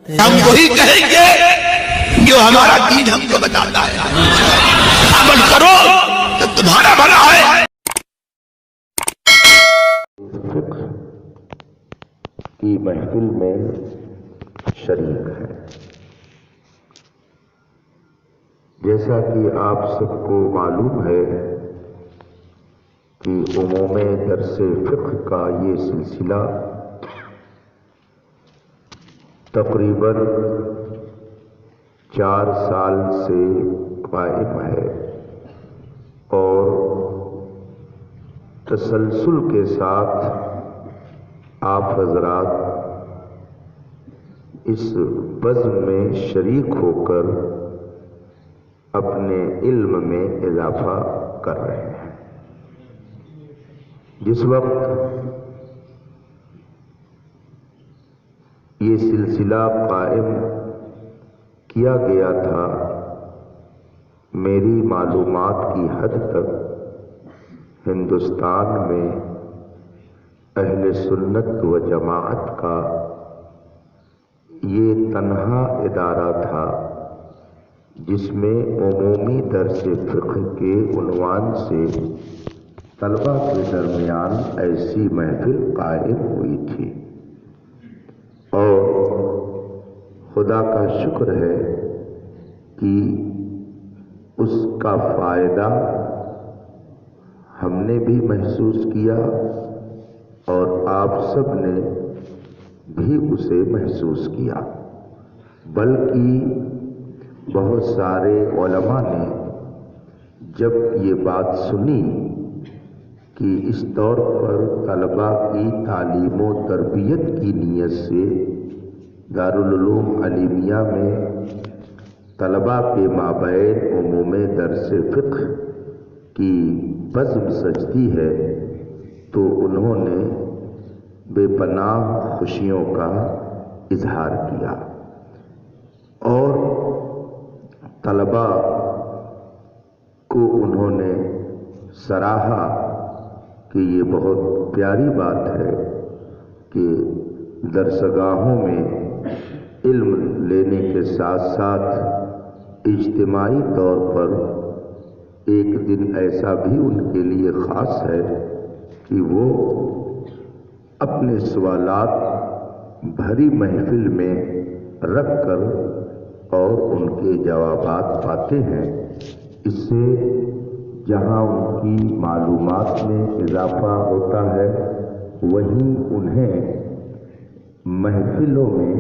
ہم وہی کہیں گے جو ہمارا دین ہم کو بتاتا ہے. عمل کرو تو تمہارا بھلا ہے. فقہ کی محفل میں شریک ہے. جیسا کہ آپ سب کو معلوم ہے کہ عموم درس فقہ کا یہ سلسلہ تقریباً 4 سال سے قائم ہے اور تسلسل کے ساتھ آپ حضرات اس بزم میں شریک ہو کر اپنے علم میں اضافہ کر رہے ہیں. جس وقت یہ سلسلہ قائم کیا گیا تھا میری معلومات کی حد تک ہندوستان میں اہل سنت و جماعت کا یہ تنہا ادارہ تھا جس میں عمومی درس فقہ کے عنوان سے طلبہ کے درمیان ایسی محفل قائم ہوئی تھی. اور خدا کا شکر ہے کہ اس کا فائدہ ہم نے بھی محسوس کیا اور آپ سب نے بھی اسے محسوس کیا. بلکہ بہت سارے علماء نے جب یہ بات سنی کہ اس طور پر طلباء کی تعلیم و تربیت کی نیت سے دارالعلوم علیمیہ میں طلباء کے مابین عموم درس فقہ کی بزم سجتی ہے تو انہوں نے بے پناہ خوشیوں کا اظہار کیا اور طلباء کو انہوں نے سراہا کہ یہ بہت پیاری بات ہے کہ درسگاہوں میں علم لینے کے ساتھ ساتھ اجتماعی طور پر ایک دن ایسا بھی ان کے لیے خاص ہے کہ وہ اپنے سوالات بھری محفل میں رکھ کر اور ان کے جوابات پاتے ہیں. اس سے جہاں ان کی معلومات میں اضافہ ہوتا ہے وہیں انہیں محفلوں میں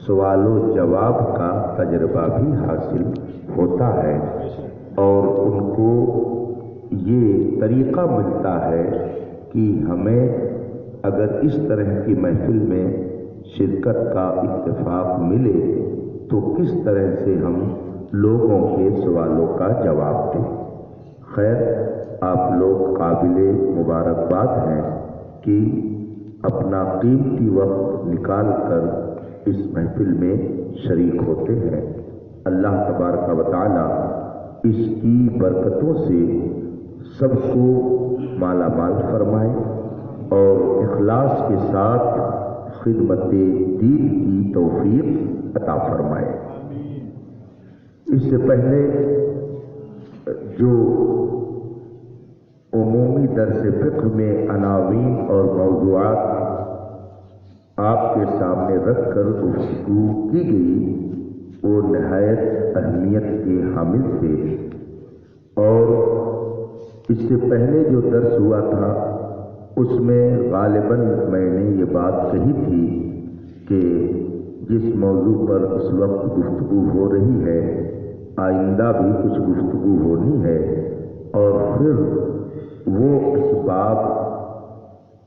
سوال و جواب کا تجربہ بھی حاصل ہوتا ہے اور ان کو یہ طریقہ ملتا ہے کہ ہمیں اگر اس طرح کی محفل میں شرکت کا اتفاق ملے تو کس طرح سے ہم لوگوں کے سوالوں کا جواب دیں. خیر، آپ لوگ قابل مبارکباد ہیں کہ اپنا قیمتی وقت نکال کر اس محفل میں شریک ہوتے ہیں. اللہ تبارک و تعالی اس کی برکتوں سے سب کو مالا مال فرمائے اور اخلاص کے ساتھ خدمت دین کی توفیق عطا فرمائے. اس سے پہلے جو عمومی درس فقہ میں عناوین اور موضوعات آپ کے سامنے رکھ کر گفتگو کی گئی وہ نہایت اہمیت کے حامل تھے اور اس سے پہلے جو درس ہوا تھا اس میں غالباً میں نے یہ بات کہی تھی کہ جس موضوع پر اس وقت گفتگو ہو رہی ہے آئندہ بھی کچھ گفتگو ہونی ہے اور پھر وہ اسباب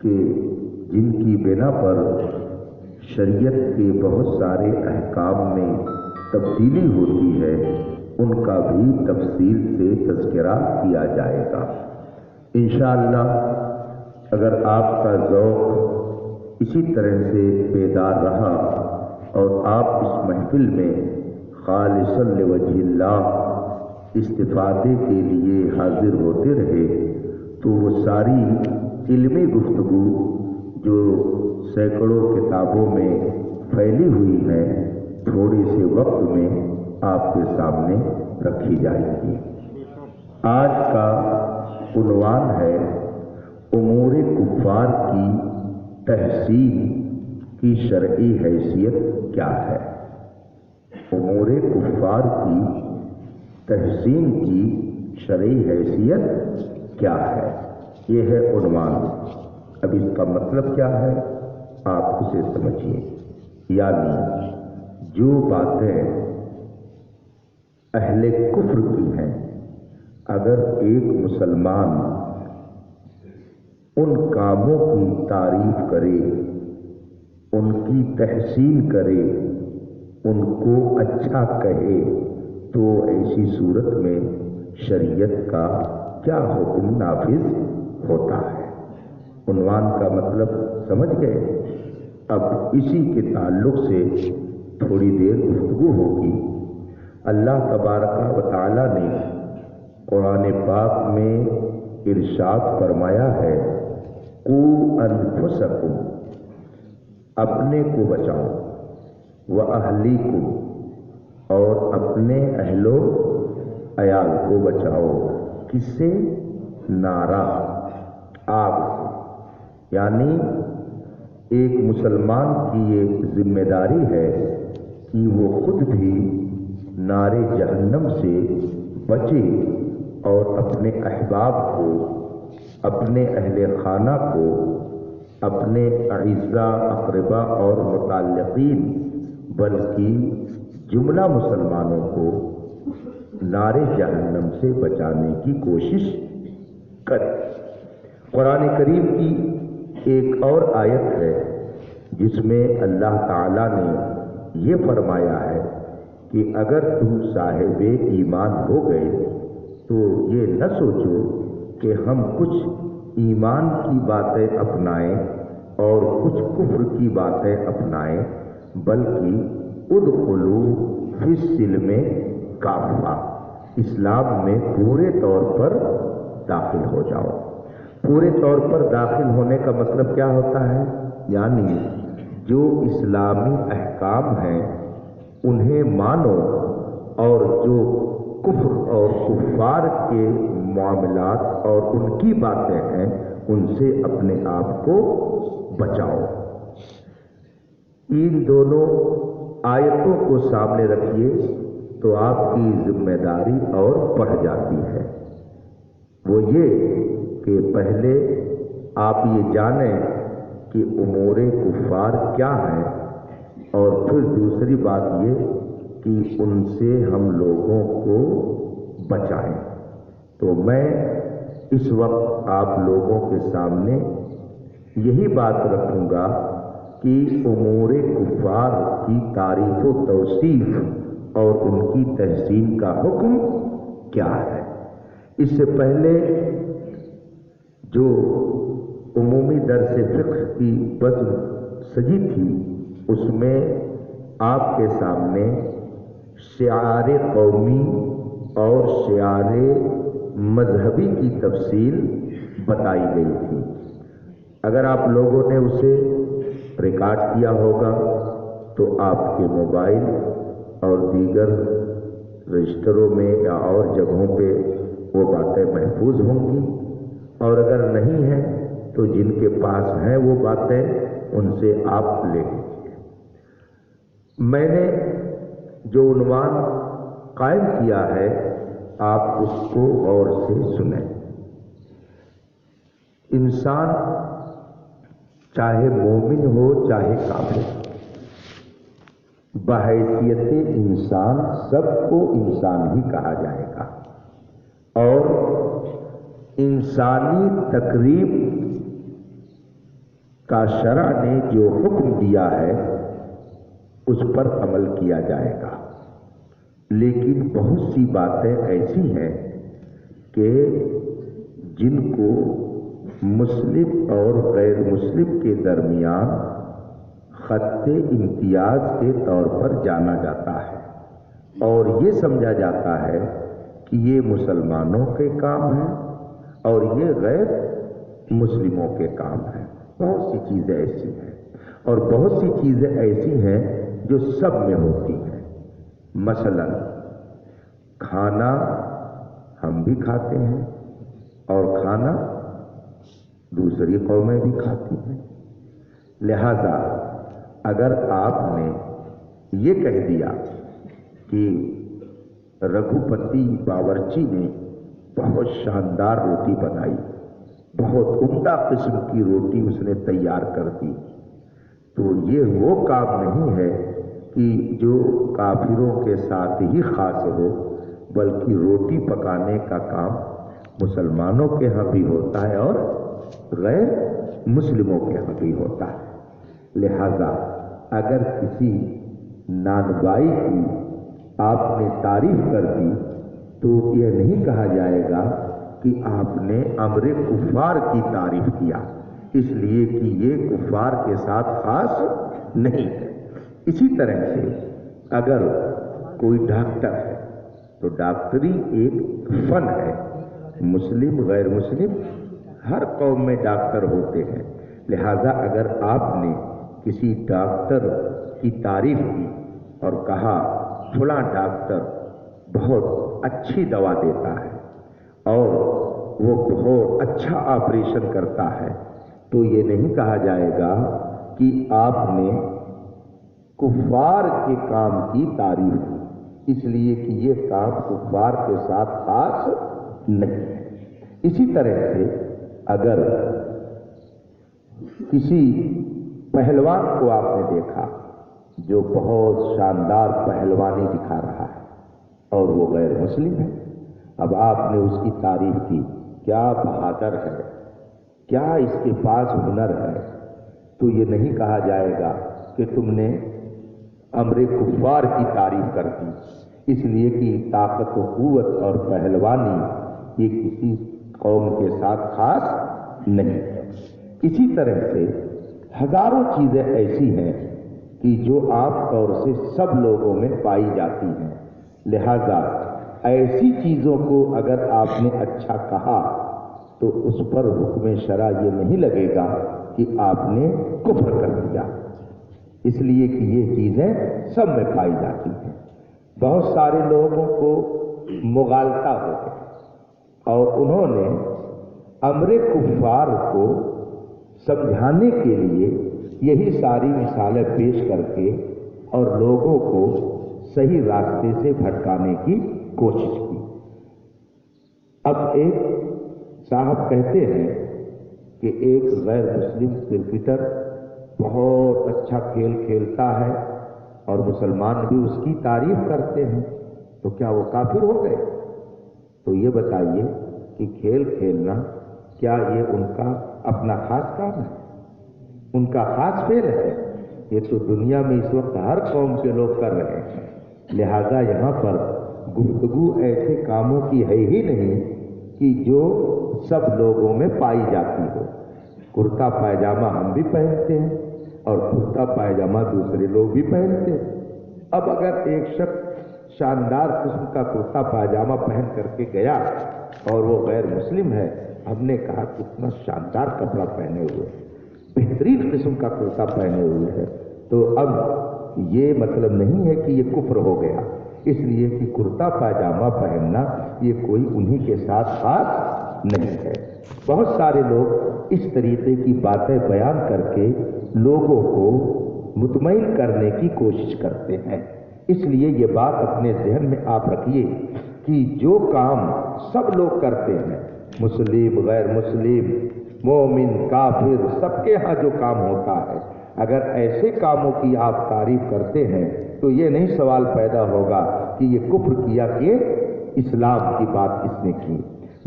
کہ جن کی بنا پر شریعت کے بہت سارے احکام میں تبدیلی ہوتی ہے ان کا بھی تفصیل سے تذکرہ کیا جائے گا. انشاءاللہ اگر آپ کا ذوق اسی طرح سے بیدار رہا اور آپ اس محفل میں خالصاً لوجہ اللہ استفادے کے لیے حاضر ہوتے رہے تو وہ ساری علمی گفتگو جو سینکڑوں کتابوں میں پھیلی ہوئی ہیں تھوڑے سے وقت میں آپ کے سامنے رکھی جائے گی۔ آج کا عنوان ہے امور کفار کی تحسین کی شرعی حیثیت کیا ہے۔ امور کفار کی تحسین کی شرعی حیثیت کیا ہے، یہ ہے عنوان۔ اب اس کا مطلب کیا ہے آپ اسے سمجھیے۔ یعنی جو باتیں اہل کفر کی ہیں، اگر ایک مسلمان ان کاموں کی تعریف کرے، ان کی تحسین کرے، ان کو اچھا کہے، تو ایسی صورت میں شریعت کا کیا حکم نافذ ہوتا ہے۔ عنوان کا مطلب سمجھ گئے؟ اب اسی کے تعلق سے تھوڑی دیر گفتگو ہوگی۔ اللہ تبارک و تعالی نے قرآن پاک میں ارشاد فرمایا ہے، قوا انفسکم، اپنے کو بچاؤ، واہلیکم، اور اپنے اہل و عیال کو بچاؤ۔ کس سے؟ نارا، آگ سے۔ یعنی ایک مسلمان کی یہ ذمہ داری ہے کہ وہ خود بھی نار جہنم سے بچے اور اپنے احباب کو، اپنے اہل خانہ کو، اپنے اعزاء اقربا اور متعلقین بلکہ جملہ مسلمانوں کو نار جہنم سے بچانے کی کوشش کرے۔ قرآن کریم کی ایک اور آیت ہے جس میں اللہ تعالیٰ نے یہ فرمایا ہے کہ اگر تم صاحب ایمان ہو گئے تو یہ نہ سوچو کہ ہم کچھ ایمان کی باتیں اپنائیں اور کچھ کفر کی باتیں اپنائیں، بلکہ ادخلوا فی السلم کافہ، اسلام میں پورے طور پر داخل ہو جاؤ۔ پورے طور پر داخل ہونے کا مطلب کیا ہوتا ہے؟ یعنی جو اسلامی احکام ہیں انہیں مانو، اور جو کفر اور کفار کے معاملات اور ان کی باتیں ہیں ان سے اپنے آپ کو بچاؤ۔ ان دونوں آیتوں کو سامنے رکھیے تو آپ کی ذمہ داری اور بڑھ جاتی ہے۔ وہ یہ کہ پہلے آپ یہ جانیں کہ امور کفار کیا ہیں، اور پھر دوسری بات یہ کہ ان سے ہم لوگوں کو بچائیں۔ تو میں اس وقت آپ لوگوں کے سامنے یہی بات رکھوں گا کہ امور کفار کی تعریف و توصیف اور ان کی تحسین کا حکم کیا ہے۔ اس سے پہلے جو عمومی درس فقہ کی بزم سجی تھی اس میں آپ کے سامنے شعار قومی اور شعار مذہبی کی تفصیل بتائی گئی تھی۔ اگر آپ لوگوں نے اسے ریکارڈ کیا ہوگا تو آپ کے موبائل اور دیگر رجسٹروں میں یا اور جگہوں پہ وہ باتیں محفوظ ہوں گی، اور اگر نہیں ہیں تو جن کے پاس ہیں وہ باتیں ان سے آپ لے لیجیے۔ میں نے جو عنوان قائم کیا ہے آپ اس کو غور سے سنیں۔ انسان چاہے مومن ہو چاہے کافر، بحیثیت انسان سب کو انسان ہی کہا جائے گا، اور انسانی تقریب کا شرع نے جو حکم دیا ہے اس پر عمل کیا جائے گا۔ لیکن بہت سی باتیں ایسی ہیں کہ جن کو مسلم اور غیر مسلم کے درمیان خط امتیاز کے طور پر جانا جاتا ہے، اور یہ سمجھا جاتا ہے کہ یہ مسلمانوں کے کام ہیں اور یہ غیر مسلموں کے کام ہیں۔ بہت سی چیزیں ایسی ہیں، اور بہت سی چیزیں ایسی ہیں جو سب میں ہوتی ہیں. مثلا کھانا ہم بھی کھاتے ہیں اور کھانا دوسری قومیں بھی کھاتی ہیں. لہذا اگر آپ نے یہ کہہ دیا کہ رگھوپتی باورچی نے بہت شاندار روٹی بنائی، بہت عمدہ قسم کی روٹی اس نے تیار کر دی، تو یہ وہ کام نہیں ہے کہ جو کافروں کے ساتھ ہی خاص ہو، بلکہ روٹی پکانے کا کام مسلمانوں کے ہاں بھی ہوتا ہے اور غیر مسلموں کے ہاں بھی ہوتا ہے. لہذا اگر کسی نانبائی کی آپ نے تعریف کر دی تو یہ نہیں کہا جائے گا کہ آپ نے امر کفار کی تعریف کیا، اس لیے کہ یہ کفار کے ساتھ خاص نہیں ہے. اسی طرح سے اگر کوئی ڈاکٹر ہے تو ڈاکٹری ایک فن ہے. مسلم غیر مسلم ہر قوم میں ڈاکٹر ہوتے ہیں. لہذا اگر آپ نے کسی ڈاکٹر کی تعریف کی اور کہا فلاں ڈاکٹر بہت اچھی دوا دیتا ہے اور وہ بہت اچھا آپریشن کرتا ہے، تو یہ نہیں کہا جائے گا کہ آپ نے کفار کے کام کی تعریف کی، اس لیے کہ یہ کام کفار کے ساتھ خاص نہیں ہے. اسی طرح سے اگر کسی پہلوان کو آپ نے دیکھا جو بہت شاندار پہلوانی دکھا رہا ہے اور وہ غیر مسلم ہے، اب آپ نے اس کی تعریف کی، کیا بہادر ہے، کیا اس کے پاس ہنر ہے، تو یہ نہیں کہا جائے گا کہ تم نے امر کفار کی تعریف کر دی، اس لیے کہ طاقت و قوت اور پہلوانی یہ کسی قوم کے ساتھ خاص نہیں ہے. اسی طرح سے ہزاروں چیزیں ایسی ہیں کہ جو عام طور سے سب لوگوں میں پائی جاتی ہیں. لہذا ایسی چیزوں کو اگر آپ نے اچھا کہا تو اس پر حکم شرع یہ نہیں لگے گا کہ آپ نے کفر کر دیا، اس لیے کہ یہ چیزیں سب میں پائی جاتی ہیں. بہت سارے لوگوں کو مغالطہ ہو گیا اور انہوں نے امر کفار کو سمجھانے کے لیے یہی ساری مثالیں پیش کر کے اور لوگوں کو صحیح راستے سے بھٹکانے کی کوشش کی. اب ایک صاحب کہتے ہیں کہ ایک غیر مسلم کرکٹر بہت اچھا کھیل کھیلتا ہے اور مسلمان بھی اس کی تعریف کرتے ہیں، تو کیا وہ کافر ہو گئے؟ تو یہ بتائیے کہ کھیل کھیلنا کیا یہ ان کا اپنا خاص کام ہے، ان کا خاص فعل ہے؟ یہ تو دنیا میں اس وقت ہر قوم کے لوگ کر رہے ہیں. لہذا یہاں پر گفتگو ایسے کاموں کی ہے ہی نہیں کہ جو سب لوگوں میں پائی جاتی ہو. کرتا پائجامہ ہم بھی پہنتے ہیں اور کرتا پائجامہ دوسرے لوگ بھی پہنتے ہیں. اب اگر ایک شخص شاندار قسم کا کرتا پائجامہ پہن کر کے گیا اور وہ غیر مسلم ہے، ہم نے کہا کتنا شاندار کپڑا پہنے ہوئے، بہترین قسم کا کرتا پہنے ہوئے ہے، تو اب یہ مطلب نہیں ہے کہ یہ کفر ہو گیا، اس لیے کہ کرتا پائجامہ پہننا یہ کوئی انہی کے ساتھ خاص نہیں ہے. بہت سارے لوگ اس طریقے کی باتیں بیان کر کے لوگوں کو مطمئن کرنے کی کوشش کرتے ہیں. اس لیے یہ بات اپنے ذہن میں آپ رکھیے کہ جو کام سب لوگ کرتے ہیں، مسلم غیر مسلم مومن کافر، سب کے ہاں جو کام ہوتا ہے، اگر ایسے کاموں کی آپ تعریف کرتے ہیں تو یہ نہیں سوال پیدا ہوگا کہ یہ کفر کیا کہ اسلام کی بات کس نے کی.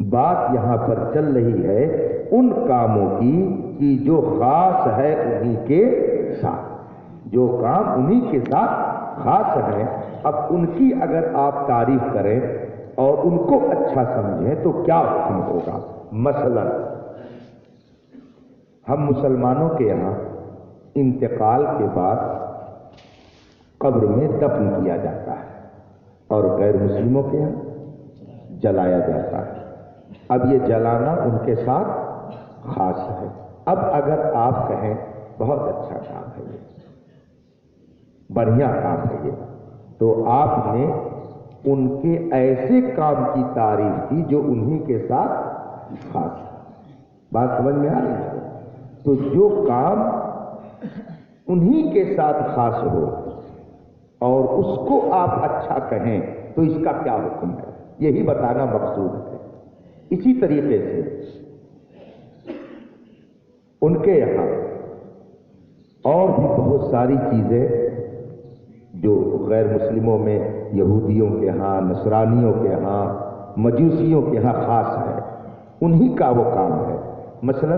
بات یہاں پر چل رہی ہے ان کاموں کی کہ جو خاص ہے انہی کے ساتھ، جو کام انہی کے ساتھ خاص ہے. اب ان کی اگر آپ تعریف کریں اور ان کو اچھا سمجھیں تو کیا حکم ہوگا؟ مثلا ہم مسلمانوں کے یہاں انتقال کے بعد قبر میں دفن کیا جاتا ہے اور غیر مسلموں کے یہاں جلایا جاتا ہے. اب یہ جلانا ان کے ساتھ خاص ہے. اب اگر آپ کہیں بہت اچھا کام ہے، یہ بڑھیا کام ہے یہ. تو آپ نے ان کے ایسے کام کی تعریف کی جو انہی کے ساتھ خاص. بات سمجھ میں آ رہی ہے؟ تو جو کام انہی کے ساتھ خاص ہو اور اس کو آپ اچھا کہیں تو اس کا کیا حکم ہے، یہی بتانا مقصود ہے. اسی طریقے سے ان کے یہاں اور بھی بہت ساری چیزیں جو غیر مسلموں میں، یہودیوں کے ہاں، نصرانیوں کے ہاں، مجوسیوں کے ہاں خاص ہے، انہی کا وہ کام ہے. مثلا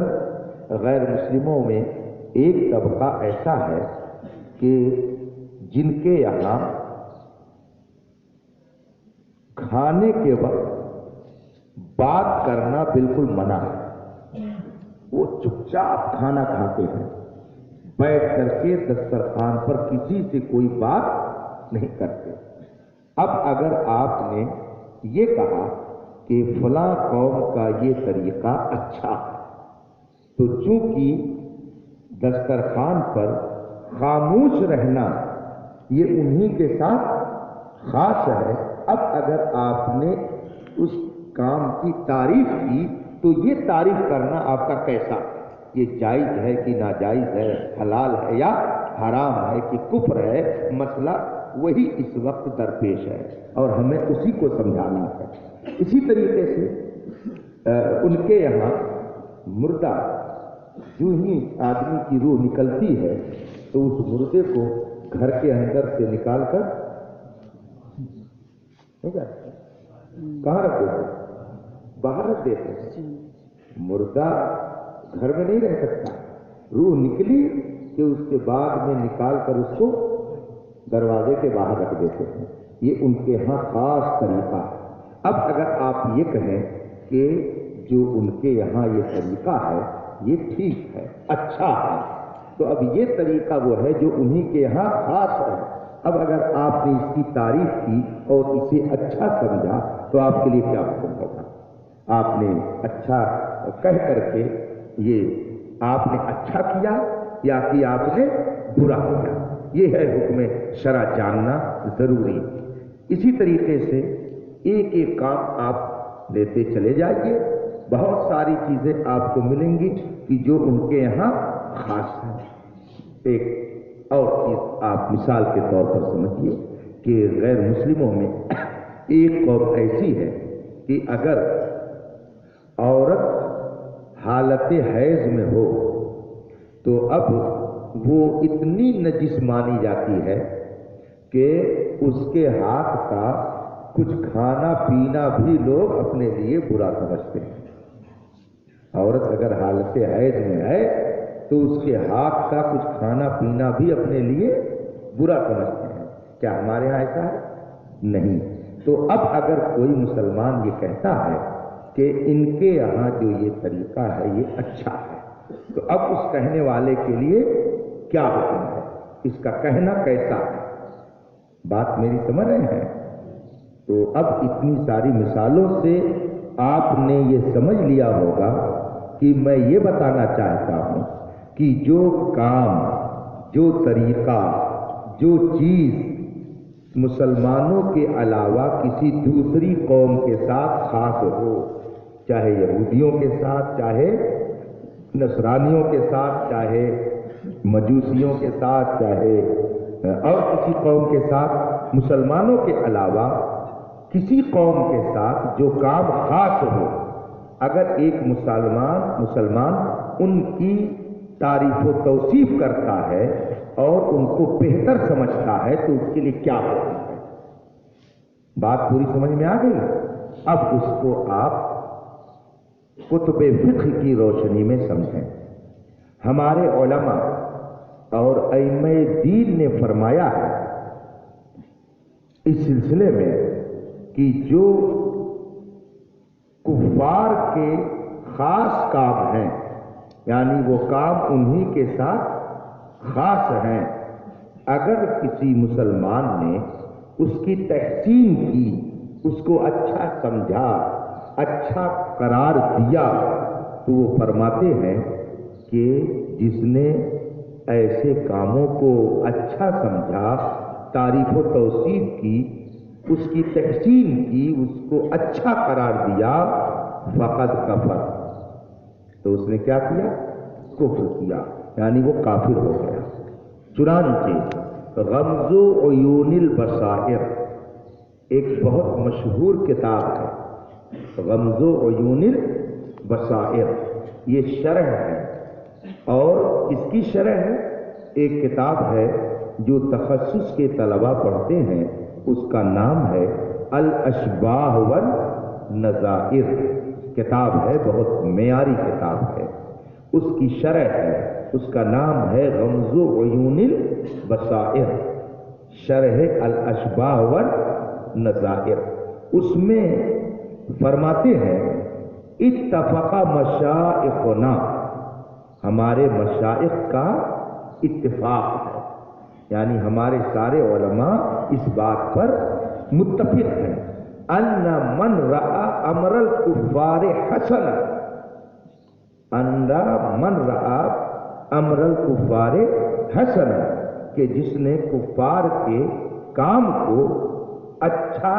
غیر مسلموں میں ایک طبقہ ایسا ہے کہ جن کے یہاں کھانے کے وقت بات کرنا بالکل منع ہے. وہ چپ چاپ کھانا کھاتے ہیں، بیٹھ کر کے دسترخوان پر کسی سے کوئی بات نہیں کرتے. اب اگر آپ نے یہ کہا کہ فلاں قوم کا یہ طریقہ اچھا ہے، تو چونکہ دسترخوان پر خاموش رہنا یہ انہی کے ساتھ خاص ہے، اب اگر آپ نے اس کام کی تعریف کی تو یہ تعریف کرنا آپ کا کیسا، یہ جائز ہے کہ ناجائز ہے، حلال ہے یا حرام ہے کہ کفر ہے، مسئلہ وہی اس وقت درپیش ہے اور ہمیں اسی کو سمجھانا ہے. اسی طریقے سے ان کے یہاں مردہ جو ہی آدمی کی روح نکلتی ہے تو اس مردے کو گھر کے اندر سے نکال کر کہاں رکھ دیتے ہیں؟ باہر رکھ دیتے ہیں. مردہ گھر میں نہیں رہ سکتا، روح نکلی کہ اس کے بعد میں نکال کر اس کو دروازے کے باہر رکھ دیتے ہیں. یہ ان کے ہاں خاص طریقہ ہے. اب اگر آپ یہ کہیں کہ جو ان کے یہاں یہ طریقہ ہے یہ ٹھیک ہے، اچھا ہے، تو اب یہ طریقہ وہ ہے جو انہی کے یہاں خاص ہے. اب اگر آپ نے اس کی تعریف کی اور اسے اچھا سمجھا تو آپ کے لیے کیا حکم ہوگا؟ آپ نے اچھا کہہ کر کے یہ آپ نے اچھا کیا یا کہ آپ نے برا کیا، یہ ہے حکم شرع جاننا ضروری. اسی طریقے سے ایک ایک کام آپ لیتے چلے جائیے، بہت ساری چیزیں آپ کو ملیں گی کہ جو ان کے یہاں خاص ہے. ایک اور چیز آپ مثال کے طور پر سمجھیے کہ غیر مسلموں میں ایک قوم ایسی ہے کہ اگر عورت حالت حیض میں ہو تو اب وہ اتنی نجس مانی جاتی ہے کہ اس کے ہاتھ کا کچھ کھانا پینا بھی لوگ اپنے لیے برا سمجھتے ہیں. عورت اگر حالت حیض میں ہے تو اس کے ہاتھ کا کچھ کھانا پینا بھی اپنے لیے برا سمجھتے ہیں. کیا ہمارے یہاں ایسا ہے؟ نہیں. تو اب اگر کوئی مسلمان یہ کہتا ہے کہ ان کے یہاں جو یہ طریقہ ہے یہ اچھا ہے، تو اب اس کہنے والے کے لیے کیا حکم ہے، اس کا کہنا کیسا ہے؟ بات میری سمجھ رہے ہیں؟ تو اب اتنی ساری مثالوں سے آپ نے یہ سمجھ لیا ہوگا کہ میں یہ بتانا چاہتا ہوں کہ جو کام، جو طریقہ، جو چیز مسلمانوں کے علاوہ کسی دوسری قوم کے ساتھ خاص ہو، چاہے یہودیوں کے ساتھ، چاہے نصرانیوں کے ساتھ، چاہے مجوسیوں کے ساتھ، چاہے اور کسی قوم کے ساتھ، مسلمانوں کے علاوہ کسی قوم کے ساتھ جو کام خاص ہو، اگر ایک مسلمان ان کی تعریف و توصیف کرتا ہے اور ان کو بہتر سمجھتا ہے تو اس کے لیے کیا ہوتا ہے؟ بات پوری سمجھ میں آ گئی؟ اب اس کو آپ کتب فقہ کی روشنی میں سمجھیں. ہمارے علماء اور ائمہ دین نے فرمایا ہے اس سلسلے میں کہ جو کفار کے خاص کام ہیں، یعنی وہ کام انہی کے ساتھ خاص ہیں، اگر کسی مسلمان نے اس کی تحسین کی، اس کو اچھا سمجھا، اچھا قرار دیا، تو وہ فرماتے ہیں کہ جس نے ایسے کاموں کو اچھا سمجھا، تعریف و توصیف کی، اس کی تحسین کی، اس کو اچھا قرار دیا، فقد کفر، تو اس نے کیا کیا؟ کفر کیا، یعنی وہ کافر ہو گیا۔ چنانچہ غمز و عیون البصائر ایک بہت مشہور کتاب ہے، غمز و عیون البصائر، یہ شرح ہے، اور اس کی شرح ایک کتاب ہے جو تخصص کے طلباء پڑھتے ہیں، اس کا نام ہے الاشباہ والنظائر، کتاب ہے، بہت معیاری کتاب ہے، اس کی شرح ہے، اس کا نام ہے غمز و عیون البصائر، شرح الاشباہ والنظائر۔ اس میں فرماتے ہیں اتفق مشائخنا، ہمارے مشائخ کا اتفاق ہے، یعنی ہمارے سارے علماء اس بات پر متفق ہیں، ان من رأى امر الکفار حسنا، ان من رأى امر الکفار حسنا، کہ جس نے کفار کے کام کو اچھا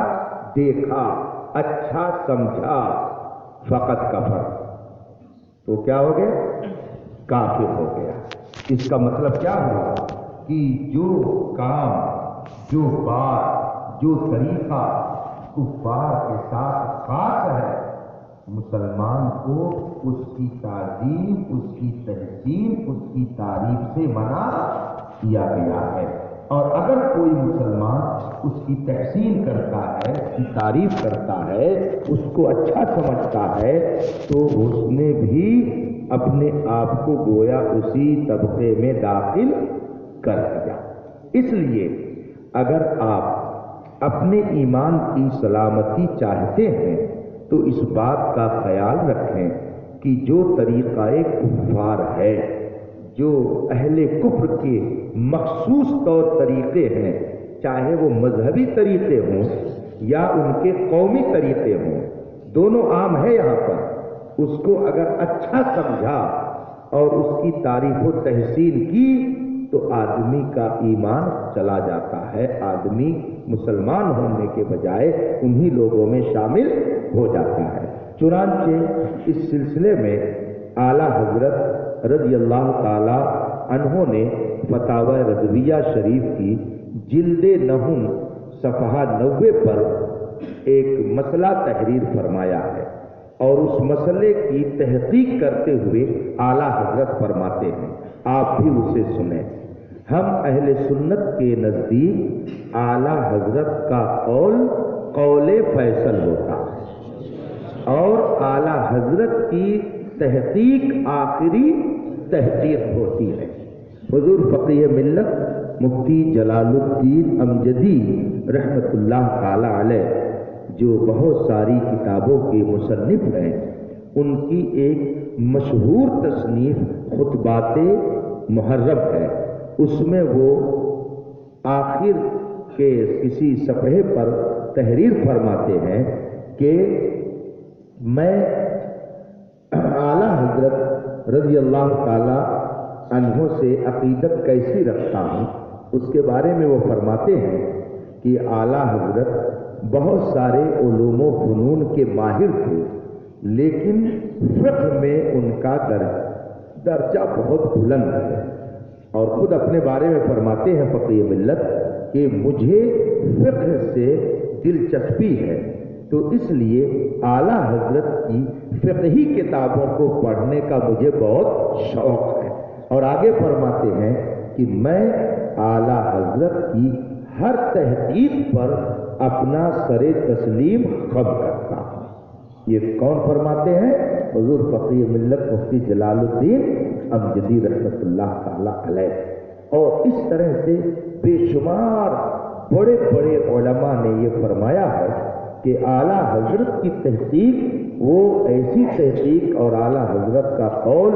دیکھا، اچھا سمجھا، فقط کفر، تو کیا ہو گیا؟ کافر ہو گیا۔ اس کا مطلب کیا ہوا کہ جو کام، جو بات، جو طریقہ کفار کے ساتھ خاص ہے، مسلمان کو اس کی تعظیم، اس کی تحسین، اس کی تعریف سے منع کیا گیا ہے، اور اگر کوئی مسلمان اس کی تحسین کرتا ہے، اس کی تعریف کرتا ہے، اس کو اچھا سمجھتا ہے، تو اس نے بھی اپنے آپ کو گویا اسی طبقے میں داخل کر دیا۔ اس لیے اگر آپ اپنے ایمان کی سلامتی چاہتے ہیں تو اس بات کا خیال رکھیں کہ جو طریقہ کفار ہے، جو اہل کفر کے مخصوص طور طریقے ہیں، چاہے وہ مذہبی طریقے ہوں یا ان کے قومی طریقے ہوں، دونوں عام ہے یہاں پر، اس کو اگر اچھا سمجھا اور اس کی تعریف و تحسین کی تو آدمی کا ایمان چلا جاتا ہے، آدمی مسلمان ہونے کے بجائے انہی لوگوں میں شامل ہو جاتا ہے۔ چنانچہ اس سلسلے میں اعلیٰ حضرت رضی اللہ تعالی عنہ نے فتاوی رضویہ شریف کی جلد 9 صفحہ 90 پر ایک مسئلہ تحریر فرمایا ہے، اور اس مسئلے کی تحقیق کرتے ہوئے اعلیٰ حضرت فرماتے ہیں، آپ بھی اسے سنیں۔ ہم اہل سنت کے نزدیک اعلیٰ حضرت کا قول فیصل ہوتا ہے، اور اعلیٰ حضرت کی تحقیق آخری تحقیق ہوتی ہے۔ حضور فقیہ ملت مفتی جلال الدین امجدی رحمۃ اللہ تعالی علیہ، جو بہت ساری کتابوں کے مصنف ہیں، ان کی ایک مشہور تصنیف خطبات محرم ہے، اس میں وہ آخر کے کسی صفحے پر تحریر فرماتے ہیں کہ میں اعلیٰ حضرت رضی اللہ تعالی عنہ سے عقیدت کیسی رکھتا ہوں، اس کے بارے میں وہ فرماتے ہیں کہ اعلیٰ حضرت بہت سارے علوم و فنون کے ماہر تھے، لیکن فقہ میں ان کا درجہ بہت بلند ہے، اور خود اپنے بارے میں فرماتے ہیں فقیہ ملت کہ مجھے فقہ سے دلچسپی ہے، تو اس لیے اعلیٰ حضرت کی فقہی کتابوں کو پڑھنے کا مجھے بہت شوق ہے، اور آگے فرماتے ہیں کہ میں اعلیٰ حضرت کی ہر تحقیق پر اپنا سر تسلیم خم کرتا ہوں۔ یہ کون فرماتے ہیں؟ حضور فقیہ ملت مفتی جلال الدین امجدی رحمۃ اللہ تعالی علیہ۔ اور اس طرح سے بے شمار بڑے بڑے علماء نے یہ فرمایا ہے کہ اعلیٰ حضرت کی تحقیق وہ ایسی تحقیق اور اعلیٰ حضرت کا قول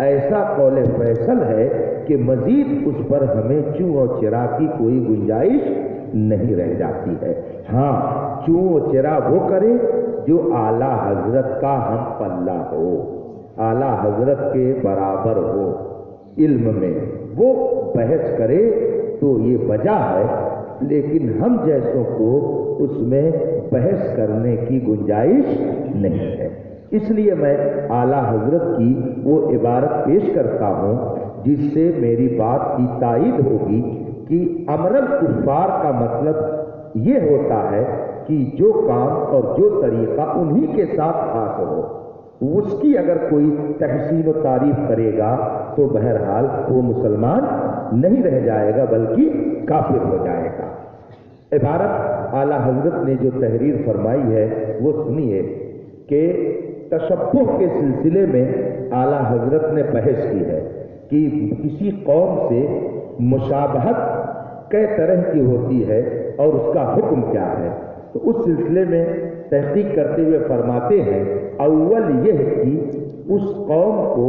ایسا قول فیصل ہے کہ مزید اس پر ہمیں چوں و چرا کی کوئی گنجائش نہیں رہ جاتی ہے۔ ہاں، چوں و چرا وہ کرے جو اعلیٰ حضرت کا ہم پلہ ہو، اعلیٰ حضرت کے برابر ہو، علم میں، وہ بحث کرے تو یہ وجہ ہے، لیکن ہم جیسوں کو اس میں بحث کرنے کی گنجائش نہیں ہے۔ اس لیے میں اعلیٰ حضرت کی وہ عبارت پیش کرتا ہوں جس سے میری بات کی تائید ہوگی کہ امر الکفار کا مطلب یہ ہوتا ہے کہ جو کام اور جو طریقہ انہی کے ساتھ خاص ہو، اس کی اگر کوئی تحسین و تعریف کرے گا تو بہرحال وہ مسلمان نہیں رہ جائے گا بلکہ کافر ہو جائے گا۔ عبارت اعلیٰ حضرت نے جو تحریر فرمائی ہے وہ سنیے کہ تشبہ کے سلسلے میں اعلیٰ حضرت نے بحث کی ہے کہ کسی قوم سے مشابہت کئی طرح کی ہوتی ہے اور اس کا حکم کیا ہے۔ تو اس سلسلے میں تحقیق کرتے ہوئے فرماتے ہیں، اول یہ کہ اس قوم کو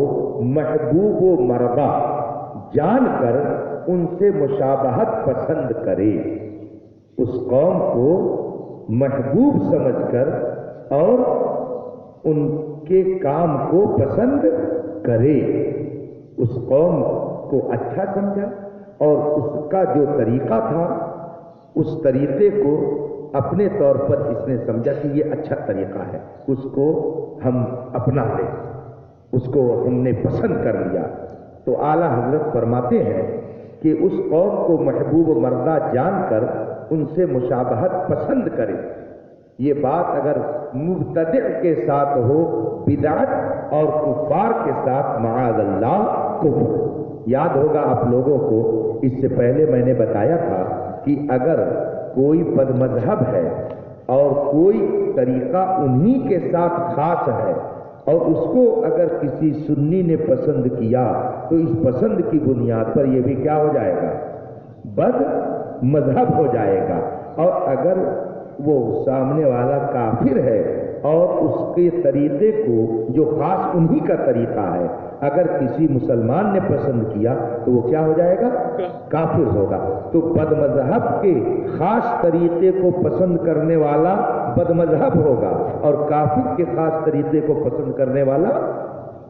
محبوب و مرغا جان کر ان سے مشابہت پسند کرے، اس قوم کو محبوب سمجھ کر اور ان کے کام کو پسند کرے، اس قوم کو اچھا سمجھا اور اس کا جو طریقہ تھا اس طریقے کو اپنے طور پر اس نے سمجھا کہ یہ اچھا طریقہ ہے، اس کو ہم اپنا لیں، اس کو ہم نے پسند کر لیا۔ تو اعلیٰ حضرت فرماتے ہیں کہ اس قوم کو محبوب و مردہ جان کر ان سے مشابہت پسند کرے۔ یہ بات اگر مبتدع کے ساتھ ہو بدعت اور کفار کے ساتھ معاذ اللہ کفر۔ یاد ہوگا آپ لوگوں کو اس سے پہلے میں نے بتایا تھا کہ اگر کوئی بد مذہب ہے اور کوئی طریقہ انہی کے ساتھ خاص ہے اور اس کو اگر کسی سنی نے پسند کیا تو اس پسند کی بنیاد پر یہ بھی کیا ہو جائے گا؟ بد مذہب ہو جائے گا۔ اور اگر وہ سامنے والا کافر ہے اور اس کے طریقے کو جو خاص انہی کا طریقہ ہے اگر کسی مسلمان نے پسند کیا تو وہ کیا ہو جائے گا؟ کافر ہوگا۔ تو بد مذہب کے خاص طریقے کو پسند کرنے والا بد مذہب ہوگا اور کافر کے خاص طریقے کو پسند کرنے والا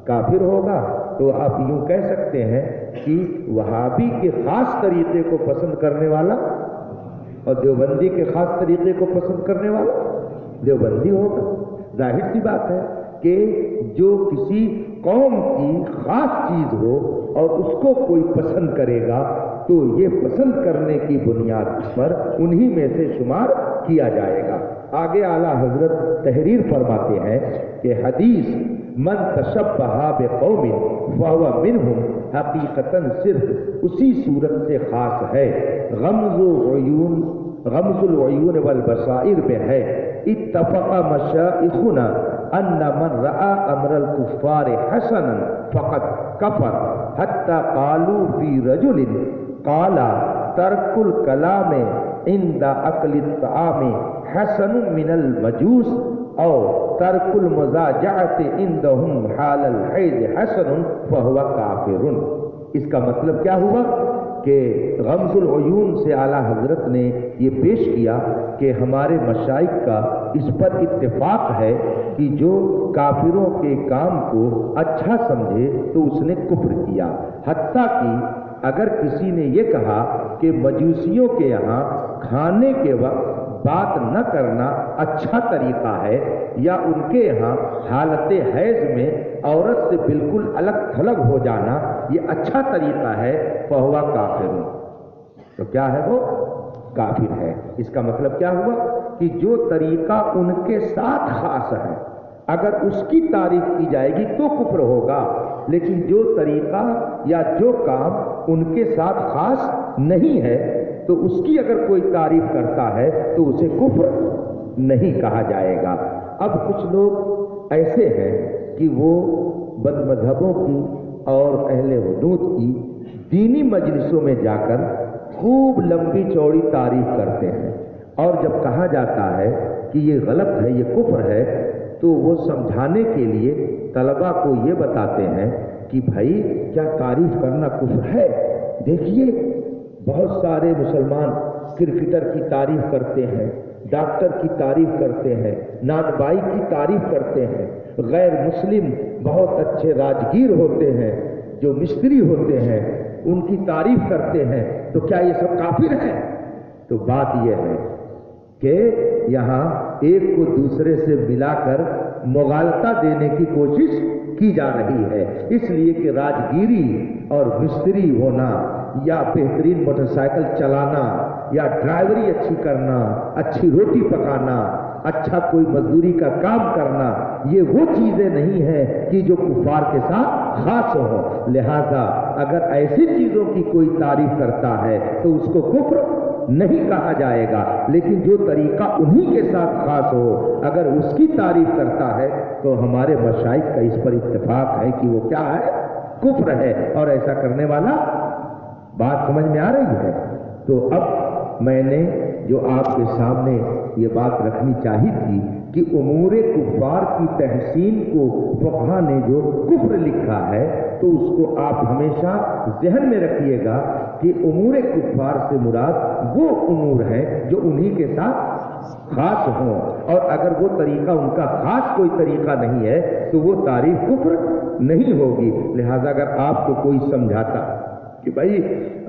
کافر ہوگا۔ تو آپ یوں کہہ سکتے ہیں کہ وہابی کے خاص طریقے کو پسند کرنے والا اور دیوبندی کے خاص طریقے کو پسند کرنے والا دیوبندی ہوگا۔ ظاہر سی بات ہے کہ جو کسی قوم کی خاص چیز ہو اور اس کو کوئی پسند کرے گا تو یہ پسند کرنے کی بنیاد پر انہی میں سے شمار کیا جائے گا۔ آگے اعلیٰ حضرت تحریر فرماتے ہیں کہ حدیث من تشبہ بقوم فہو منہم حقیقتاً صرف اسی صورت سے خاص ہے، غمز العیون والبصائر میں ہے۔ اتفق مشائخنا ان من رأى امر الكفار حسنا فقد کفر حتی قالوا فی رجل قال ترک الکلام عند اکل الطعام حسن من المجوس او ترک المزاجعت عندهم حال الحیض حسن فهو کافر۔ اس کا مطلب کیا ہوا کہ غمز العیون سے اعلیٰ حضرت نے یہ پیش کیا کہ ہمارے مشائخ کا اس پر اتفاق ہے کہ جو کافروں کے کام کو اچھا سمجھے تو اس نے کفر کیا، حتیٰ کہ اگر کسی نے یہ کہا کہ مجوسیوں کے یہاں کھانے کے وقت بات نہ کرنا اچھا طریقہ ہے یا ان کے یہاں حالت حیض میں عورت سے بالکل الگ تھلگ ہو جانا یہ اچھا طریقہ ہے، فہو کافر۔ تو کیا ہے وہ؟ کافر ہے۔ اس کا مطلب کیا ہوا کہ جو طریقہ ان کے ساتھ خاص ہے اگر اس کی تعریف کی جائے گی تو کفر ہوگا، لیکن جو طریقہ یا جو کام ان کے ساتھ خاص نہیں ہے تو اس کی اگر کوئی تعریف کرتا ہے تو اسے کفر نہیں کہا جائے گا۔ اب کچھ لوگ ایسے ہیں کہ وہ بد مذہبوں کی اور اہل حدود کی دینی مجلسوں میں جا کر خوب لمبی چوڑی تعریف کرتے ہیں، اور جب کہا جاتا ہے کہ یہ غلط ہے، یہ کفر ہے، تو وہ سمجھانے کے لیے طلباء کو یہ بتاتے ہیں کہ بھائی کیا تعریف کرنا کفر ہے؟ دیکھیے بہت سارے مسلمان کرکٹر کی تعریف کرتے ہیں، ڈاکٹر کی تعریف کرتے ہیں، نانبائی کی تعریف کرتے ہیں، غیر مسلم بہت اچھے راجگیر ہوتے ہیں، جو مستری ہوتے ہیں ان کی تعریف کرتے ہیں، تو کیا یہ سب کافر ہیں؟ تو بات یہ ہے کہ یہاں ایک کو دوسرے سے ملا کر مغالطہ دینے کی کوشش کی جا رہی ہے، اس لیے کہ راجگیری اور مستری ہونا یا بہترین موٹر سائیکل چلانا یا ڈرائیوری اچھی کرنا، اچھی روٹی پکانا، اچھا کوئی مزدوری کا کام کرنا، یہ وہ چیزیں نہیں ہیں کہ جو کفار کے ساتھ خاص ہوں۔ لہذا اگر ایسی چیزوں کی کوئی تعریف کرتا ہے تو اس کو کفر نہیں کہا جائے گا، لیکن جو طریقہ انہی کے ساتھ خاص ہو اگر اس کی تعریف کرتا ہے تو ہمارے مشائخ کا اس پر اتفاق ہے کہ وہ کیا ہے؟ کفر ہے، اور ایسا کرنے والا، بات سمجھ میں آ رہی ہے؟ تو اب میں نے جو آپ کے سامنے یہ بات رکھنی چاہی تھی کہ امور کفار کی تحسین کو فقہا نے جو کفر لکھا ہے تو اس کو آپ ہمیشہ ذہن میں رکھیے گا کہ امور کفار سے مراد وہ امور ہیں جو انہی کے ساتھ خاص ہوں، اور اگر وہ طریقہ ان کا خاص کوئی طریقہ نہیں ہے تو وہ تعریف کفر نہیں ہوگی۔ لہذا اگر آپ کو کوئی سمجھاتا کہ بھائی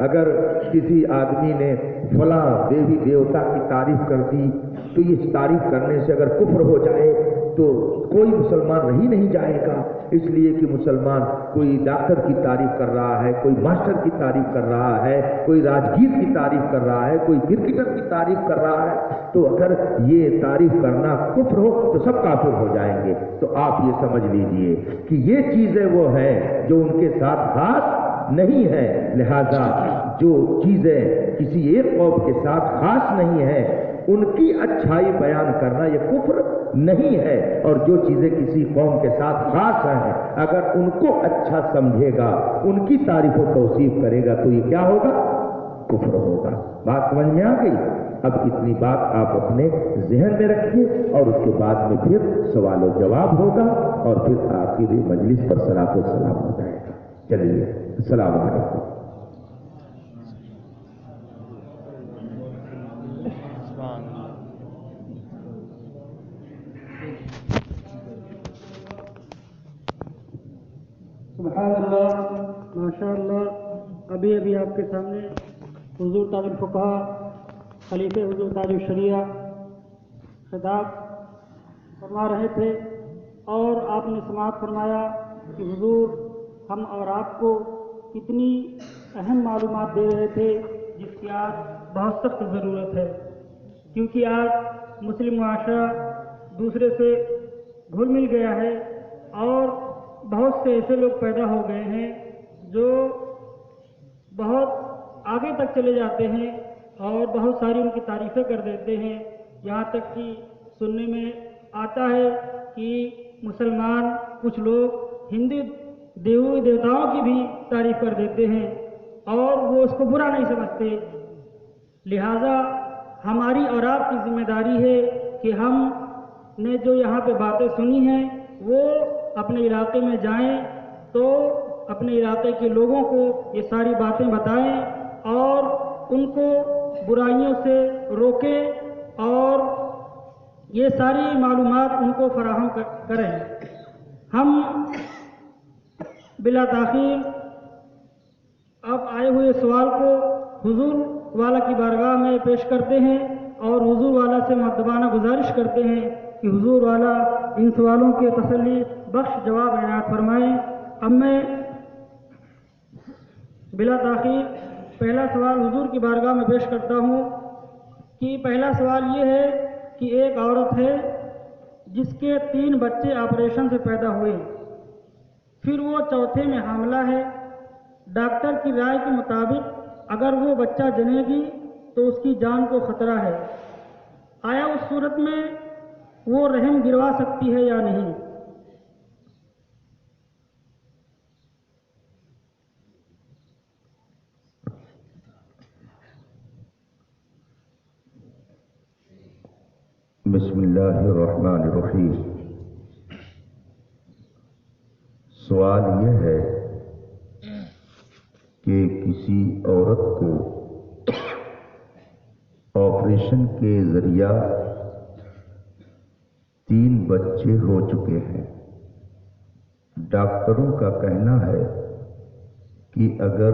اگر کسی آدمی نے فلاں دیوی دیوتا کی تعریف کر دی تو اس تعریف کرنے سے اگر کفر ہو جائے تو کوئی مسلمان رہی نہیں جائے گا، اس لیے کہ مسلمان کوئی ڈاکٹر کی تعریف کر رہا ہے، کوئی ماسٹر کی تعریف کر رہا ہے، کوئی راجگیر کی تعریف کر رہا ہے، کوئی کرکٹر کی تعریف کر رہا ہے، تو اگر یہ تعریف کرنا کفر ہو تو سب کافر ہو جائیں گے۔ تو آپ یہ سمجھ لیجئے کہ یہ چیزیں وہ ہیں جو ان کے ساتھ خاص نہیں ہے، لہذا جو چیزیں کسی ایک قوم کے ساتھ خاص نہیں ہیں ان کی اچھائی بیان کرنا یہ کفر نہیں ہے، اور جو چیزیں کسی قوم کے ساتھ خاص ہیں اگر ان کو اچھا سمجھے گا، ان کی تعریف و توصیف کرے گا تو یہ کیا ہوگا؟ کفر ہوگا۔ بات سمجھ میں آ گئی؟ اب اتنی بات آپ اپنے ذہن میں رکھیے، اور اس کے بعد میں پھر سوال و جواب ہوگا، اور پھر آخری مجلس پر صلاۃ و سلام ہو جائے گا۔ چلیے، السلام علیکم۔ سبحان اللہ، ماشاء اللہ۔ ابھی آپ کے سامنے حضور تاج الفقہا خلیفہ حضور تاج الشریعہ خطاب فرما رہے تھے، اور آپ نے سماعت فرمایا کہ حضور ہم اور آپ کو کتنی اہم معلومات دے رہے تھے جس کی آج بہت سخت ضرورت ہے، کیونکہ آج مسلم معاشرہ دوسرے سے گھل مل گیا ہے، اور بہت سے ایسے لوگ پیدا ہو گئے ہیں جو بہت آگے تک چلے جاتے ہیں اور بہت ساری ان کی تعریفیں کر دیتے ہیں، یہاں تک کہ سننے میں آتا ہے کہ مسلمان کچھ لوگ ہندو دیوتاؤں کی بھی تعریف کر دیتے ہیں اور وہ اس کو برا نہیں سمجھتے۔ لہذا ہماری اور آپ کی ذمہ داری ہے کہ ہم نے جو یہاں پہ باتیں سنی ہیں وہ اپنے علاقے میں جائیں تو اپنے علاقے کے لوگوں کو یہ ساری باتیں بتائیں اور ان کو برائیوں سے روکیں اور یہ ساری معلومات ان کو فراہم کریں۔ ہم بلا تاخیر اب آئے ہوئے سوال کو حضور والا کی بارگاہ میں پیش کرتے ہیں اور حضور والا سے مؤدبانہ گزارش کرتے ہیں کہ حضور والا ان سوالوں کے تسلی بخش جواب عنایت فرمائیں۔ اب میں بلا تاخیر پہلا سوال حضور کی بارگاہ میں پیش کرتا ہوں کہ پہلا سوال یہ ہے کہ ایک عورت ہے جس کے 3 بچے آپریشن سے پیدا ہوئے، پھر وہ چوتھے میں حاملہ ہے، ڈاکٹر کی رائے کے مطابق اگر وہ بچہ جنے گی تو اس کی جان کو خطرہ ہے، آیا اس صورت میں وہ رحم گروا سکتی ہے یا نہیں؟ بسم اللہ الرحمن الرحیم۔ سوال یہ ہے کہ کسی عورت کو آپریشن کے ذریعہ 3 بچے ہو چکے ہیں، ڈاکٹروں کا کہنا ہے کہ اگر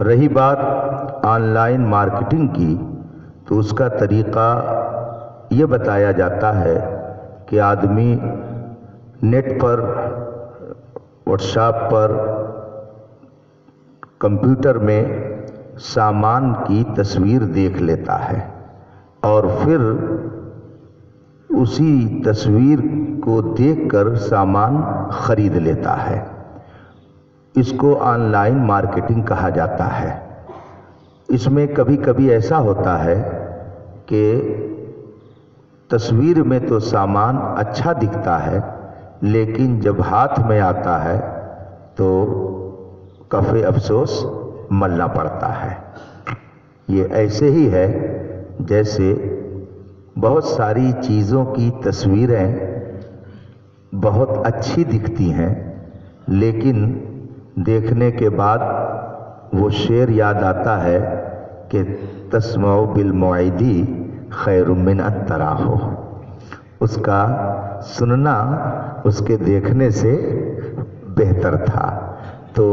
رہی بات آن لائن مارکیٹنگ کی، تو اس کا طریقہ یہ بتایا جاتا ہے کہ آدمی نیٹ پر، واٹس ایپ پر، کمپیوٹر میں سامان کی تصویر دیکھ لیتا ہے اور پھر اسی تصویر کو دیکھ کر سامان خرید لیتا ہے۔ اس کو آن لائن مارکیٹنگ کہا جاتا ہے۔ اس میں کبھی کبھی ایسا ہوتا ہے کہ تصویر میں تو سامان اچھا دکھتا ہے، لیکن جب ہاتھ میں آتا ہے تو کف افسوس ملنا پڑتا ہے۔ یہ ایسے ہی ہے جیسے بہت ساری چیزوں کی تصویریں بہت اچھی دکھتی ہیں، لیکن دیکھنے کے بعد وہ شعر یاد آتا ہے کہ تسمع بالموعدی خیر من ان تراہ، اس کا سننا اس کے دیکھنے سے بہتر تھا۔ تو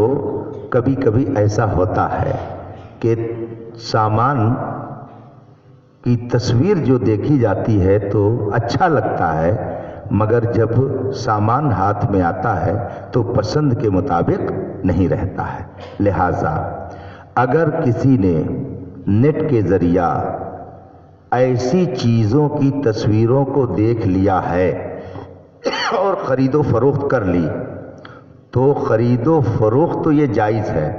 کبھی کبھی ایسا ہوتا ہے کہ سامان کی تصویر جو دیکھی جاتی ہے تو اچھا لگتا ہے، مگر جب سامان ہاتھ میں آتا ہے تو پسند کے مطابق نہیں رہتا ہے۔ لہذا اگر کسی نے نیٹ کے ذریعہ ایسی چیزوں کی تصویروں کو دیکھ لیا ہے اور خرید و فروخت کر لی، تو خرید و فروخت تو یہ جائز ہے،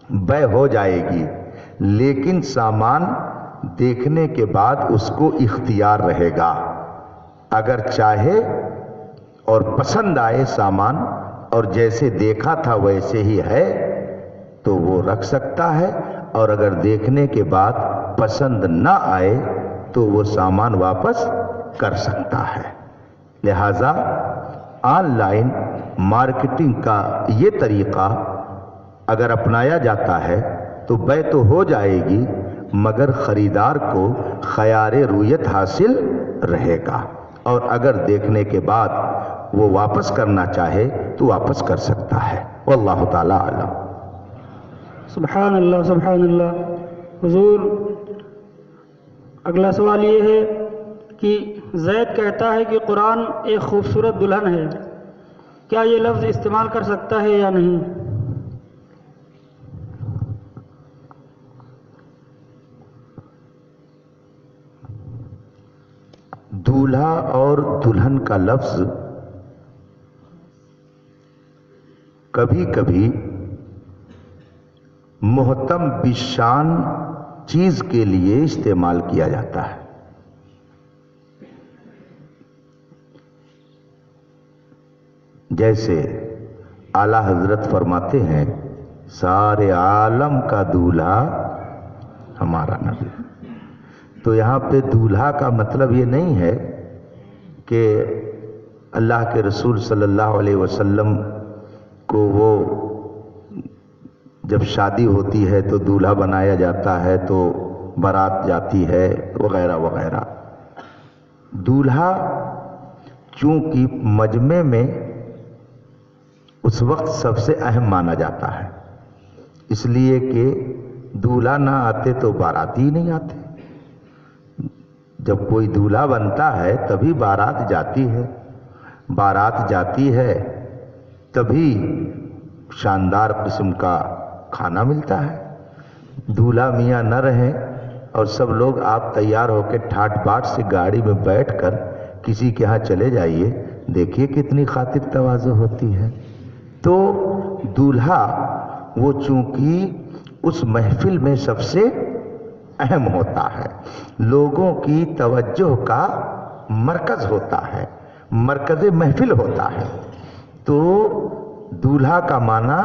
بے ہو جائے گی، لیکن سامان دیکھنے کے بعد اس کو اختیار رہے گا۔ اگر چاہے اور پسند آئے سامان اور جیسے دیکھا تھا ویسے ہی ہے تو وہ رکھ سکتا ہے، اور اگر دیکھنے کے بعد پسند نہ آئے تو وہ سامان واپس کر سکتا ہے۔ لہذا آن لائن مارکیٹنگ کا یہ طریقہ اگر اپنایا جاتا ہے تو بے تو ہو جائے گی، مگر خریدار کو خیار رویت حاصل رہے گا، اور اگر دیکھنے کے بعد وہ واپس کرنا چاہے تو واپس کر سکتا ہے۔ واللہ تعالی اعلم۔ سبحان اللہ، سبحان اللہ۔ حضور، اگلا سوال یہ ہے کہ زید کہتا ہے کہ قرآن ایک خوبصورت دلہن ہے، کیا یہ لفظ استعمال کر سکتا ہے یا نہیں؟ دولہا اور دلہن کا لفظ کبھی کبھی محتم بشان چیز کے لیے استعمال کیا جاتا ہے۔ جیسے اعلیٰ حضرت فرماتے ہیں سارے عالم کا دولہا ہمارا نبی۔ تو یہاں پہ دولہا کا مطلب یہ نہیں ہے کہ اللہ کے رسول صلی اللہ علیہ وسلم کو وہ جب شادی ہوتی ہے تو دولہا بنایا جاتا ہے تو بارات جاتی ہے وغیرہ وغیرہ۔ دولہا چونکہ مجمع میں اس وقت سب سے اہم مانا جاتا ہے، اس لیے کہ دولہا نہ آتے تو باراتی نہیں آتے۔ جب کوئی دولہا بنتا ہے تبھی بارات جاتی ہے، بارات جاتی ہے تبھی شاندار قسم کا کھانا ملتا ہے۔ دولہا میاں نہ رہیں اور سب لوگ آپ تیار ہو کے ٹھاٹ باٹ سے گاڑی میں بیٹھ کر کسی کے ہاں چلے جائیے، دیکھیے کتنی خاطر تواضع ہوتی ہے۔ تو دولہا وہ چونکہ اس محفل میں سب سے اہم ہوتا ہے، لوگوں کی توجہ کا مرکز ہوتا ہے، مرکز محفل ہوتا ہے۔ تو دولہا کا معنی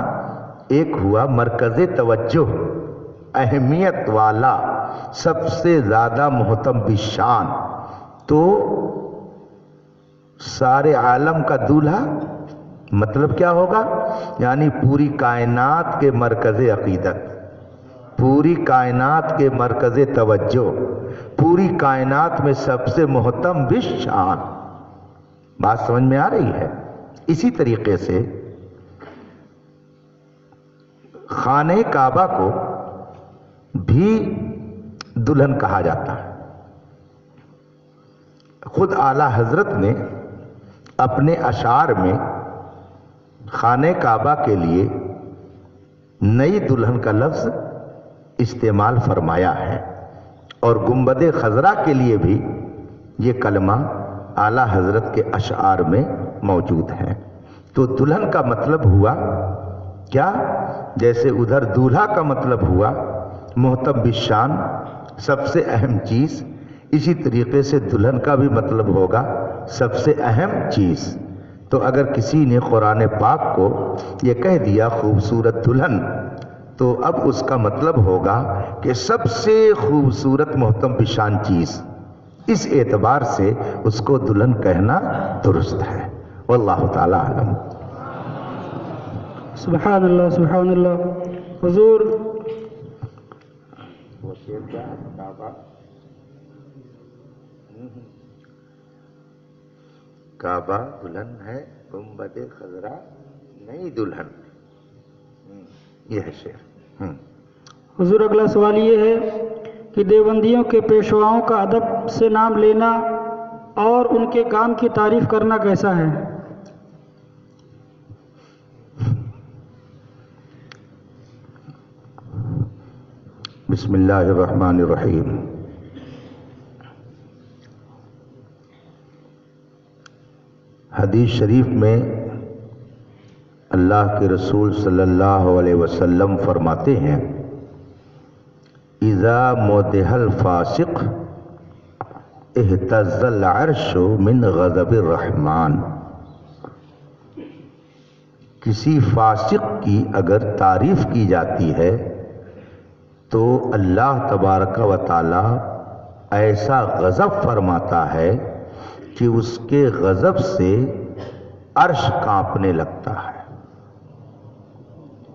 ایک ہوا مرکز توجہ، اہمیت والا، سب سے زیادہ محتم بشان۔ تو سارے عالم کا دولہا مطلب کیا ہوگا؟ یعنی پوری کائنات کے مرکز عقیدت، پوری کائنات کے مرکز توجہ، پوری کائنات میں سب سے محتم بشان۔ بات سمجھ میں آ رہی ہے؟ اسی طریقے سے خانہ کعبہ کو بھی دلہن کہا جاتا ہے. خود اعلی حضرت نے اپنے اشعار میں خانہ کعبہ کے لیے نئی دلہن کا لفظ استعمال فرمایا ہے، اور گنبد خضرا کے لیے بھی یہ کلمہ اعلی حضرت کے اشعار میں موجود ہے. تو دلہن کا مطلب ہوا کیا؟ جیسے ادھر دولہا کا مطلب ہوا محتم بالشان، سب سے اہم چیز، اسی طریقے سے دلہن کا بھی مطلب ہوگا سب سے اہم چیز. تو اگر کسی نے قرآن پاک کو یہ کہہ دیا خوبصورت دلہن، تو اب اس کا مطلب ہوگا کہ سب سے خوبصورت محتم بالشان چیز. اس اعتبار سے اس کو دلہن کہنا درست ہے. واللہ تعالی اعلم. سبحان اللہ سبحان اللہ. حضور کعبہ دلہن ہے، گنبد خضرا نئی دلہن. یہ ہے شعر. حضور اگلا سوال یہ ہے کہ دیوبندیوں کے پیشواؤں کا ادب سے نام لینا اور ان کے کام کی تعریف کرنا کیسا ہے؟ بسم اللہ الرحمن الرحیم. حدیث شریف میں اللہ کے رسول صلی اللہ علیہ وسلم فرماتے ہیں اذا مدح الفاسق اہتز العرش من غضب الرحمن. کسی فاسق کی اگر تعریف کی جاتی ہے تو اللہ تبارک و تعالی ایسا غضب فرماتا ہے کہ اس کے غضب سے عرش کانپنے لگتا ہے.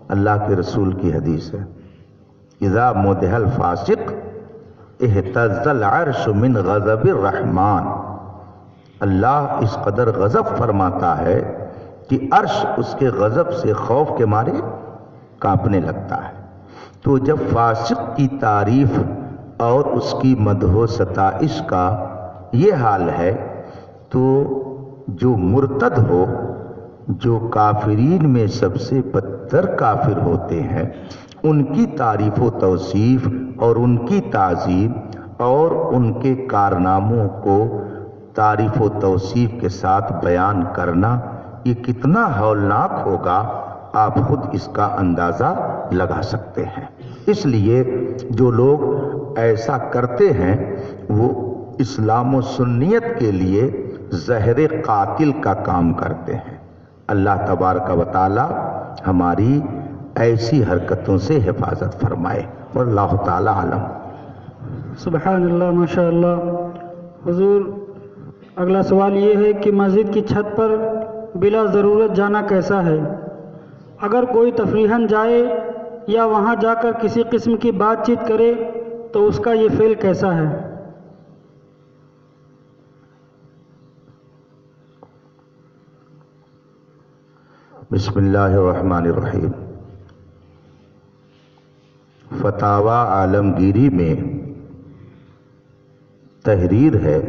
اللہ کے رسول کی حدیث ہے اذا مدح الفاسق اہتز العرش من غضب الرحمن. اللہ اس قدر غضب فرماتا ہے کہ عرش اس کے غضب سے خوف کے مارے کانپنے لگتا ہے. تو جب فاسق کی تعریف اور اس کی مدح و ستائش کا یہ حال ہے تو جو مرتد ہو، جو کافرین میں سب سے بدتر کافر ہوتے ہیں، ان کی تعریف و توصیف اور ان کی تعظیم اور ان کے کارناموں کو تعریف و توصیف کے ساتھ بیان کرنا، یہ کتنا ہولناک ہوگا آپ خود اس کا اندازہ لگا سکتے ہیں. اس لیے جو لوگ ایسا کرتے ہیں وہ اسلام و سنیت کے لیے زہر قاتل کا کام کرتے ہیں. اللہ تبارک و تعالی ہماری ایسی حرکتوں سے حفاظت فرمائے. واللہ تعالی عالم. سبحان اللہ ماشاء اللہ. حضور اگلا سوال یہ ہے کہ مسجد کی چھت پر بلا ضرورت جانا کیسا ہے؟ اگر کوئی تفریحاً جائے یا وہاں جا کر کسی قسم کی بات چیت کرے تو اس کا یہ فعل کیسا ہے؟ بسم اللہ الرحمن الرحیم. فتاوی عالمگیری میں تحریر ہے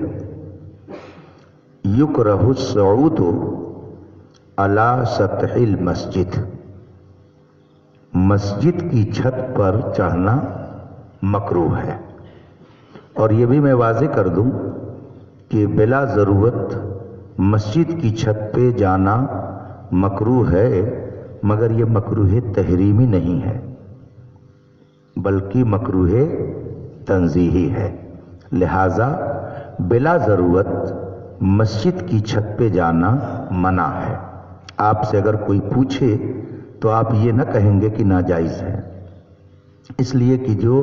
یکرہ الصعود علی سطح المسجد. مسجد کی چھت پر چڑھنا مکروہ ہے. اور یہ بھی میں واضح کر دوں کہ بلا ضرورت مسجد کی چھت پہ جانا مکروہ ہے، مگر یہ مکروہ تحریمی نہیں ہے بلکہ مکروہ تنزیہی ہے. لہذا بلا ضرورت مسجد کی چھت پہ جانا منع ہے. آپ سے اگر کوئی پوچھے تو آپ یہ نہ کہیں گے کہ ناجائز ہے، اس لیے کہ جو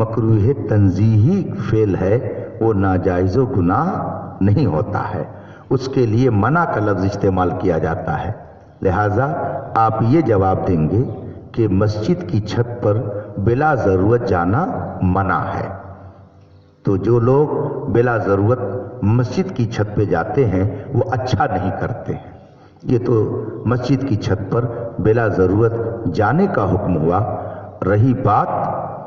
مکروہ تنزیہی فعل ہے وہ ناجائز و گناہ نہیں ہوتا ہے، اس کے لیے منع کا لفظ استعمال کیا جاتا ہے. لہذا آپ یہ جواب دیں گے کہ مسجد کی چھت پر بلا ضرورت جانا منع ہے. تو جو لوگ بلا ضرورت مسجد کی چھت پہ جاتے ہیں وہ اچھا نہیں کرتے ہیں. یہ تو مسجد کی چھت پر بلا ضرورت جانے کا حکم ہوا۔ رہی بات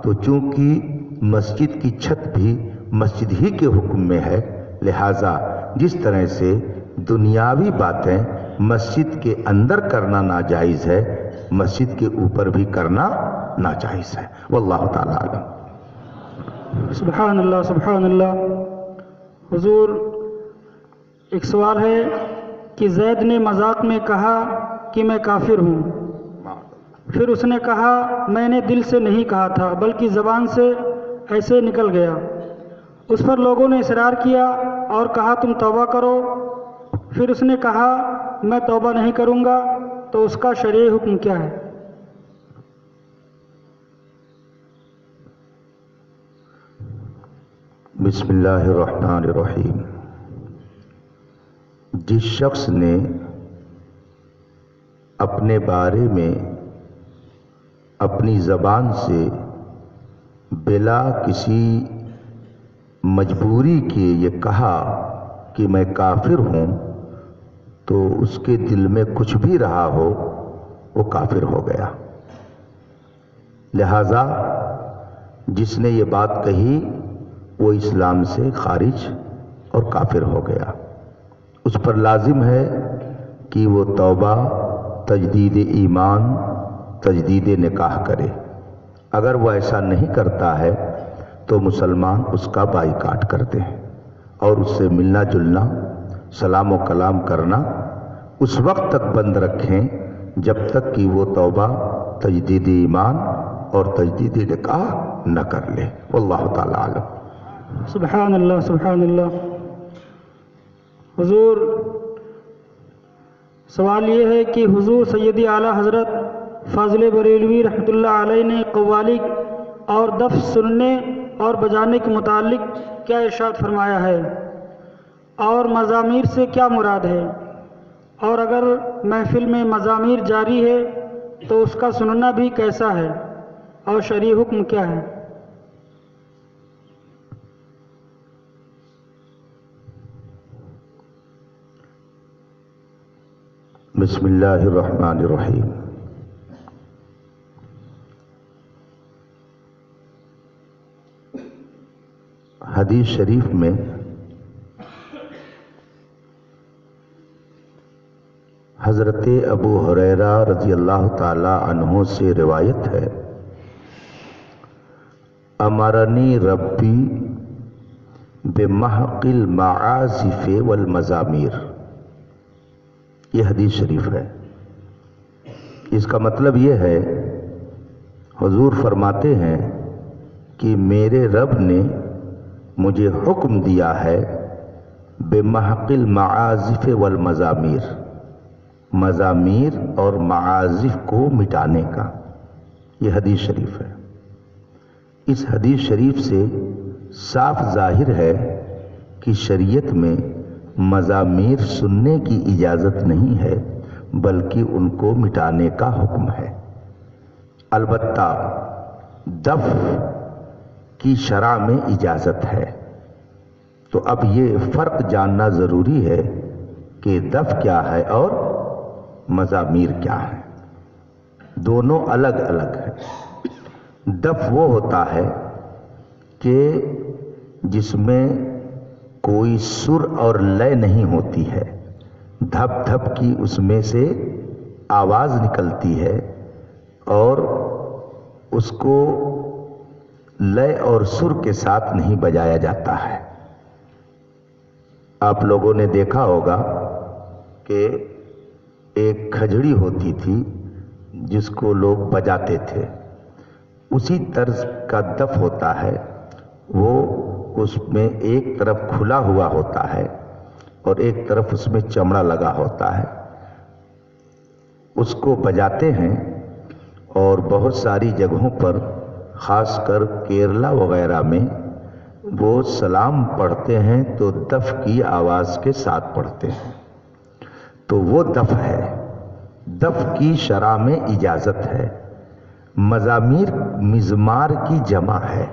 تو چونکہ مسجد کی چھت بھی مسجد ہی کے حکم میں ہے، لہذا جس طرح سے دنیاوی باتیں مسجد کے اندر کرنا ناجائز ہے، مسجد کے اوپر بھی کرنا ناجائز ہے۔ واللہ تعالی عالم۔ سبحان اللہ سبحان اللہ۔ حضور، ایک سوال ہے کہ زید نے مذاق میں کہا کہ میں کافر ہوں، پھر اس نے کہا میں نے دل سے نہیں کہا تھا بلکہ زبان سے ایسے نکل گیا۔ اس پر لوگوں نے اصرار کیا اور کہا تم توبہ کرو، پھر اس نے کہا میں توبہ نہیں کروں گا، تو اس کا شرعی حکم کیا ہے؟ بسم اللہ الرحمن الرحیم۔ جس شخص نے اپنے بارے میں اپنی زبان سے بلا کسی مجبوری کے یہ کہا کہ میں کافر ہوں، تو اس کے دل میں کچھ بھی رہا ہو وہ کافر ہو گیا۔ لہذا جس نے یہ بات کہی وہ اسلام سے خارج اور کافر ہو گیا۔ اس پر لازم ہے کہ وہ توبہ، تجدید ایمان، تجدید نکاح کرے۔ اگر وہ ایسا نہیں کرتا ہے تو مسلمان اس کا بائیکاٹ کرتے ہیں اور اس سے ملنا جلنا، سلام و کلام کرنا اس وقت تک بند رکھیں جب تک کہ وہ توبہ، تجدید ایمان اور تجدید نکاح نہ کر لے۔ واللہ تعالی عالم۔ سبحان اللہ سبحان اللہ۔ حضور، سوال یہ ہے کہ حضور سیدی اعلیٰ حضرت فاضل بریلوی رحمۃ اللہ علیہ نے قوالی اور دف سننے اور بجانے کے متعلق کیا ارشاد فرمایا ہے، اور مزامیر سے کیا مراد ہے، اور اگر محفل میں مزامیر جاری ہے تو اس کا سننا بھی کیسا ہے، اور شرعی حکم کیا ہے؟ بسم اللہ الرحمن الرحیم۔ حدیث شریف میں حضرت ابو ہریرہ رضی اللہ تعالی عنہ سے روایت ہے، امرنی ربی بمحق المعازف والمزامیر۔ یہ حدیث شریف ہے۔ اس کا مطلب یہ ہے، حضور فرماتے ہیں کہ میرے رب نے مجھے حکم دیا ہے بمحق المعازف والمزامیر، مزامیر اور معازف کو مٹانے کا۔ یہ حدیث شریف ہے۔ اس حدیث شریف سے صاف ظاہر ہے کہ شریعت میں مزامیر سننے کی اجازت نہیں ہے بلکہ ان کو مٹانے کا حکم ہے۔ البتہ دف کی شرع میں اجازت ہے۔ تو اب یہ فرق جاننا ضروری ہے کہ دف کیا ہے اور مزامیر کیا ہے۔ دونوں الگ الگ ہیں۔ دف وہ ہوتا ہے کہ جس میں کوئی سر اور لے نہیں ہوتی ہے، دھپ دھپ کی اس میں سے آواز نکلتی ہے اور اس کو لے اور سر کے ساتھ نہیں بجایا جاتا ہے۔ آپ لوگوں نے دیکھا ہوگا کہ ایک کھجڑی ہوتی تھی جس کو لوگ بجاتے تھے، اسی طرز کا دف ہوتا ہے۔ وہ اس میں ایک طرف کھلا ہوا ہوتا ہے اور ایک طرف اس میں چمڑا لگا ہوتا ہے۔ اس کو بجاتے ہیں اور بہت ساری جگہوں پر، خاص کر کیرلا وغیرہ میں، وہ سلام پڑھتے ہیں تو دف کی آواز کے ساتھ پڑھتے ہیں، تو وہ دف ہے۔ دف کی شرع میں اجازت ہے۔ مزامیر مزمار کی جمع ہے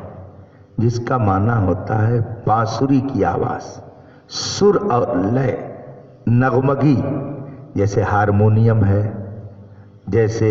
جس کا معنی ہوتا ہے بانسری کی آواز، سر اور لے، نغمگی، جیسے ہارمونیم ہے، جیسے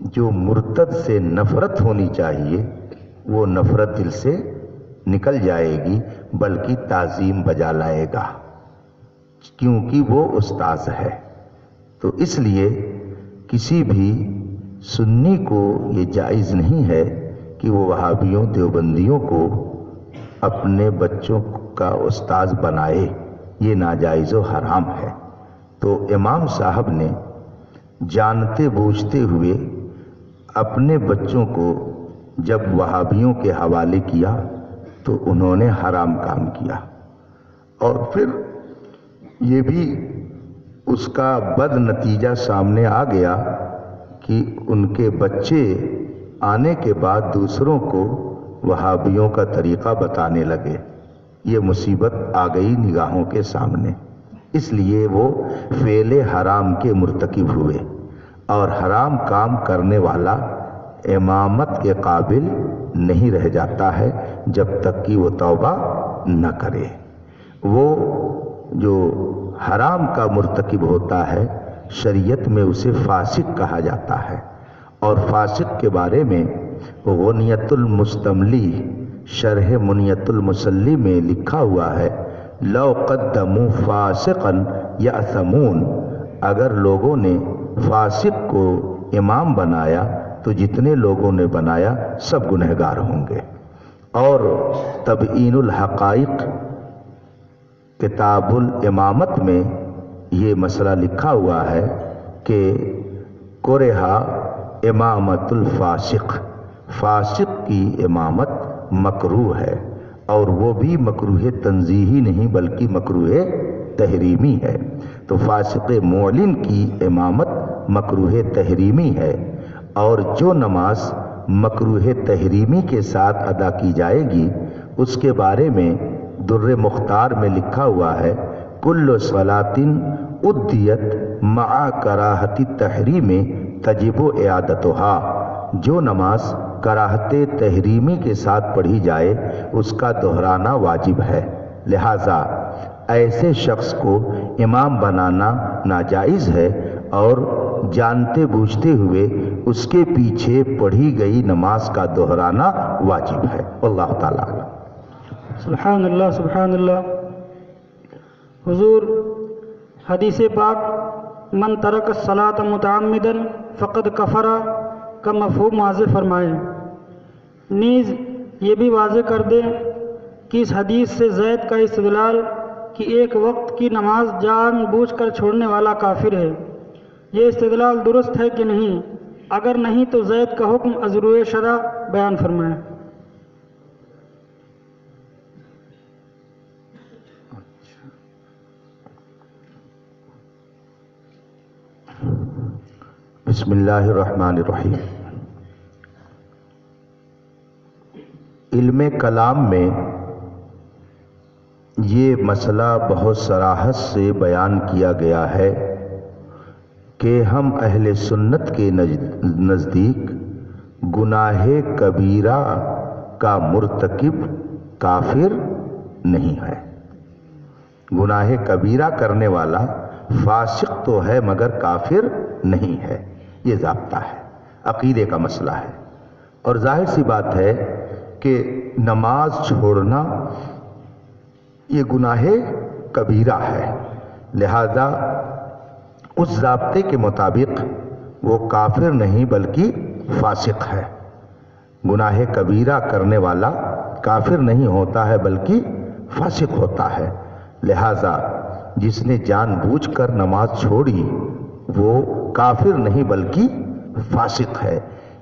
جو مرتد سے نفرت ہونی چاہیے وہ نفرت دل سے نکل جائے گی، بلکہ تعظیم بجا لائے گا، کیونکہ وہ استاذ ہے۔ تو اس لیے کسی بھی سنی کو یہ جائز نہیں ہے کہ وہ وہابیوں دیوبندیوں کو اپنے بچوں کا استاذ بنائے، یہ ناجائز و حرام ہے۔ تو امام صاحب نے جانتے بوجھتے ہوئے اپنے بچوں کو جب وہابیوں کے حوالے کیا تو انہوں نے حرام کام کیا، اور پھر یہ بھی اس کا بد نتیجہ سامنے آ گیا کہ ان کے بچے آنے کے بعد دوسروں کو وہابیوں کا طریقہ بتانے لگے، یہ مصیبت آ گئی نگاہوں کے سامنے۔ اس لیے وہ فعل حرام کے مرتکب ہوئے، اور حرام کام کرنے والا امامت کے قابل نہیں رہ جاتا ہے جب تک کہ وہ توبہ نہ کرے۔ وہ جو حرام کا مرتکب ہوتا ہے شریعت میں اسے فاسق کہا جاتا ہے، اور فاسق کے بارے میں غنیت المستملی شرح منیت المسلی میں لکھا ہوا ہے، لو قدموا فاسقا یأثمون، اگر لوگوں نے فاسق کو امام بنایا تو جتنے لوگوں نے بنایا سب گنہگار ہوں گے۔ اور تبیین الحقائق کتاب الامامت میں یہ مسئلہ لکھا ہوا ہے کہ کرہا امامت الفاسق، فاسق کی امامت مکروہ ہے، اور وہ بھی مکروہ تنزیہی نہیں بلکہ مکروہ تحریمی ہے۔ تو فاسق معلن کی امامت مکروہ تحریمی ہے، اور جو نماز مکروہ تحریمی کے ساتھ ادا کی جائے گی اس کے بارے میں در مختار میں لکھا ہوا ہے، کل صلاۃ ادیت مع کراہت التحریم تجب اعادتها، جو نماز کراہت تحریمی کے ساتھ پڑھی جائے اس کا دہرانا واجب ہے، لہذا ایسے شخص کو امام بنانا ناجائز ہے، اور جانتے بوجھتے ہوئے اس کے پیچھے پڑھی گئی نماز کا دہرانا واجب ہے۔ اللہ تعالیٰ سبحان اللہ سبحان اللہ۔ حضور حدیث پاک من ترک الصلاۃ متعمدا فقد کفر کا مفہوم واضح فرمائے، نیز یہ بھی واضح کر دیں کہ اس حدیث سے زید کا استدلال کہ ایک وقت کی نماز جان بوجھ کر چھوڑنے والا کافر ہے، یہ استدلال درست ہے کہ نہیں؟ اگر نہیں تو زید کا حکم از روئے شرع بیان فرمائیں۔ بسم اللہ الرحمن الرحیم۔ علم کلام میں یہ مسئلہ بہت صراحت سے بیان کیا گیا ہے کہ ہم اہل سنت کے نزدیک گناہ کبیرہ کا مرتکب کافر نہیں ہے۔ گناہ کبیرہ کرنے والا فاسق تو ہے مگر کافر نہیں ہے، یہ ضابطہ ہے، عقیدے کا مسئلہ ہے۔ اور ظاہر سی بات ہے کہ نماز چھوڑنا یہ گناہ کبیرہ ہے، لہذا اس ضابطے کے مطابق وہ کافر نہیں بلکہ فاسق ہے۔ گناہ کبیرہ کرنے والا کافر نہیں ہوتا ہے بلکہ فاسق ہوتا ہے، لہذا جس نے جان بوجھ کر نماز چھوڑی وہ کافر نہیں بلکہ فاسق ہے۔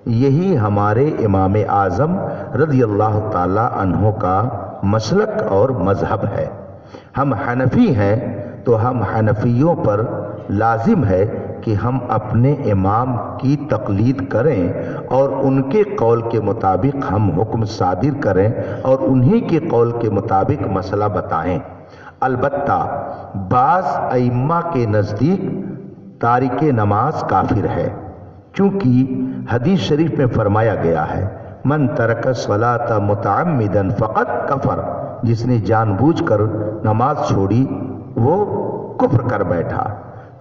یہی ہمارے امام اعظم رضی اللہ تعالی عنہ کا مسلک اور مذہب ہے۔ ہم حنفی ہیں تو ہم حنفیوں پر لازم ہے کہ ہم اپنے امام کی تقلید کریں اور ان کے قول کے مطابق ہم حکم صادر کریں اور انہی کے قول کے مطابق مسئلہ بتائیں۔ البتہ بعض ائمہ کے نزدیک تارک نماز کافر ہے، چونکہ حدیث شریف میں فرمایا گیا ہے من ترک الصلاۃ متعمدا فقد کفر، جس نے جان بوجھ کر نماز چھوڑی وہ کفر کر بیٹھا۔